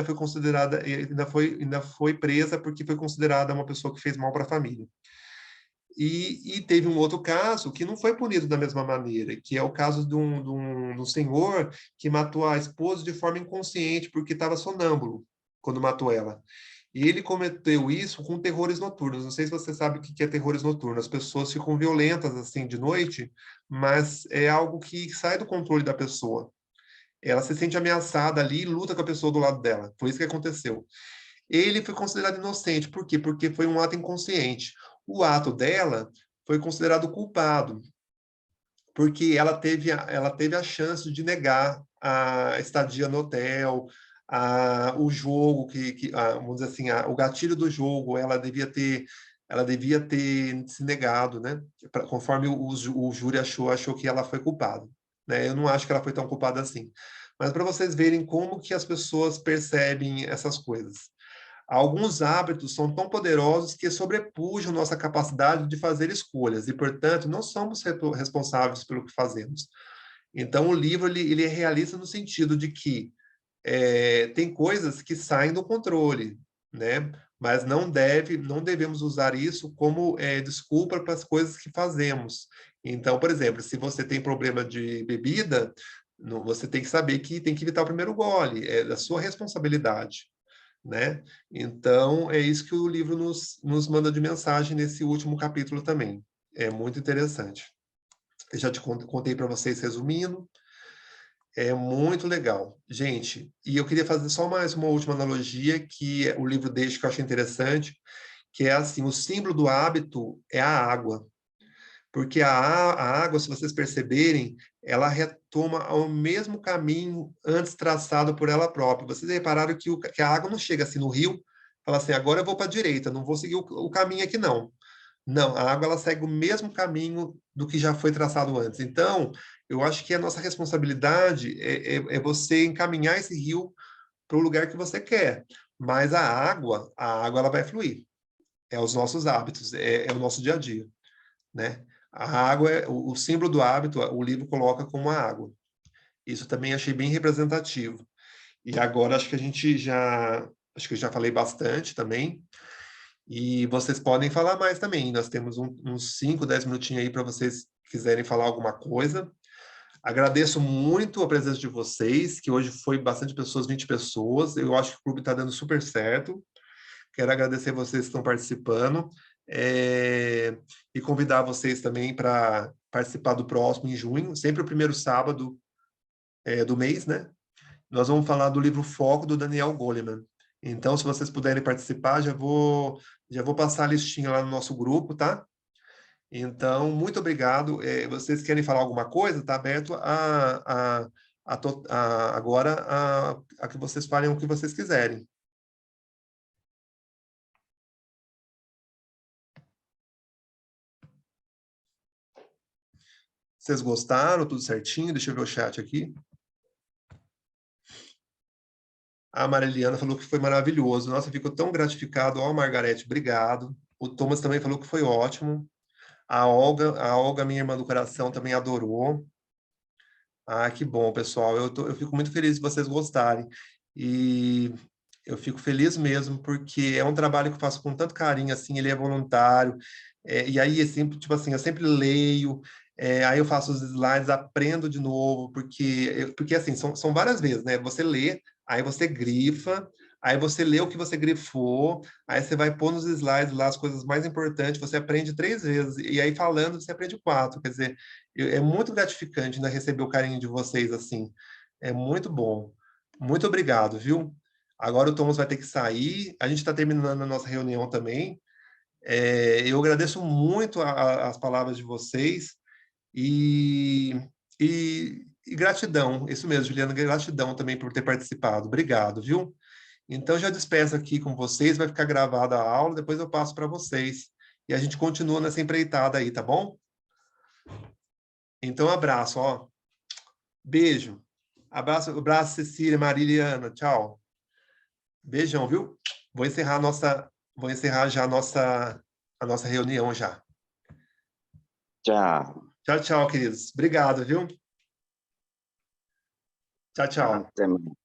foi considerada, ainda foi presa porque foi considerada uma pessoa que fez mal para a família. E teve um outro caso que não foi punido da mesma maneira, que é o caso de um senhor que matou a esposa de forma inconsciente, porque estava sonâmbulo quando matou ela. E ele cometeu isso com terrores noturnos. Não sei se você sabe o que é terrores noturnos. As pessoas ficam violentas assim de noite, mas é algo que sai do controle da pessoa. Ela se sente ameaçada ali e luta com a pessoa do lado dela. Foi isso que aconteceu. Ele foi considerado inocente. Por quê? Porque foi um ato inconsciente. O ato dela foi considerado culpado, porque ela teve a chance de negar a estadia no hotel, o jogo, vamos dizer assim, o gatilho do jogo, ela devia ter se negado, né? Conforme o júri achou que ela foi culpada. Né? Eu não acho que ela foi tão culpada assim. Mas para vocês verem como que as pessoas percebem essas coisas. Alguns hábitos são tão poderosos que sobrepujam nossa capacidade de fazer escolhas e, portanto, não somos responsáveis pelo que fazemos. Então, o livro ele é realista no sentido de que tem coisas que saem do controle, né? Mas não devemos usar isso como desculpa para as coisas que fazemos. Então, por exemplo, se você tem problema de bebida, você tem que saber que tem que evitar o primeiro gole, é da sua responsabilidade, né? Então, é isso que o livro nos manda de mensagem nesse último capítulo também. É muito interessante. Eu já te contei para vocês resumindo. É muito legal. Gente, e eu queria fazer só mais uma última analogia que o livro deixa, que eu achei interessante, que é assim, o símbolo do hábito é a água. Porque a água, se vocês perceberem, ela retoma ao mesmo caminho antes traçado por ela própria. Vocês repararam que a água não chega assim no rio, fala assim, agora eu vou para a direita, não vou seguir o caminho aqui não. Não, a água ela segue o mesmo caminho do que já foi traçado antes. Então, eu acho que a nossa responsabilidade é você encaminhar esse rio para o lugar que você quer. Mas a água ela vai fluir. É os nossos hábitos, é o nosso dia a dia, né? A água, o símbolo do hábito, o livro coloca como a água. Isso também achei bem representativo. E agora acho que acho que eu já falei bastante também. E vocês podem falar mais também. Nós temos uns 5, 10 minutinhos aí para vocês quiserem falar alguma coisa. Agradeço muito a presença de vocês, que hoje foi bastante pessoas, 20 pessoas. Eu acho que o clube está dando super certo. Quero agradecer vocês que estão participando. E convidar vocês também para participar do próximo em junho, sempre o primeiro sábado do mês, né? Nós vamos falar do livro Foco, do Daniel Goleman. Então, se vocês puderem participar, já vou passar a listinha lá no nosso grupo, tá? Então, muito obrigado. Vocês querem falar alguma coisa? Está aberto agora a que vocês falem o que vocês quiserem. Vocês gostaram? Tudo certinho? Deixa eu ver o chat aqui. A Mariliana falou que foi maravilhoso. Nossa, ficou tão gratificado. Ó, Margarete, obrigado. O Thomas também falou que foi ótimo. A Olga, minha irmã do coração, também adorou. Ah, que bom, pessoal. Eu fico muito feliz de vocês gostarem. E eu fico feliz mesmo, porque é um trabalho que eu faço com tanto carinho, assim, ele é voluntário. E aí, sempre, tipo assim, eu sempre leio, aí eu faço os slides, aprendo de novo, porque assim, são várias vezes, né? Você lê, aí você grifa, aí você lê o que você grifou, aí você vai pôr nos slides lá as coisas mais importantes, você aprende 3 vezes, e aí falando você aprende 4. Quer dizer, é muito gratificante, né, receber o carinho de vocês, assim. É muito bom. Muito obrigado, viu? Agora o Thomas vai ter que sair, a gente está terminando a nossa reunião também. Eu agradeço muito as palavras de vocês e, e gratidão, isso mesmo, Juliana, gratidão também por ter participado. Obrigado, viu? Então, já despeço aqui com vocês, vai ficar gravada a aula, depois eu passo para vocês. E a gente continua nessa empreitada aí, tá bom? Então, abraço, ó. Beijo. Abraço, Cecília, Mariliana, tchau. Beijão, viu? Vou encerrar já a nossa reunião já. Tchau. Tchau, tchau, queridos. Obrigado, viu? Tchau, tchau. Até mais.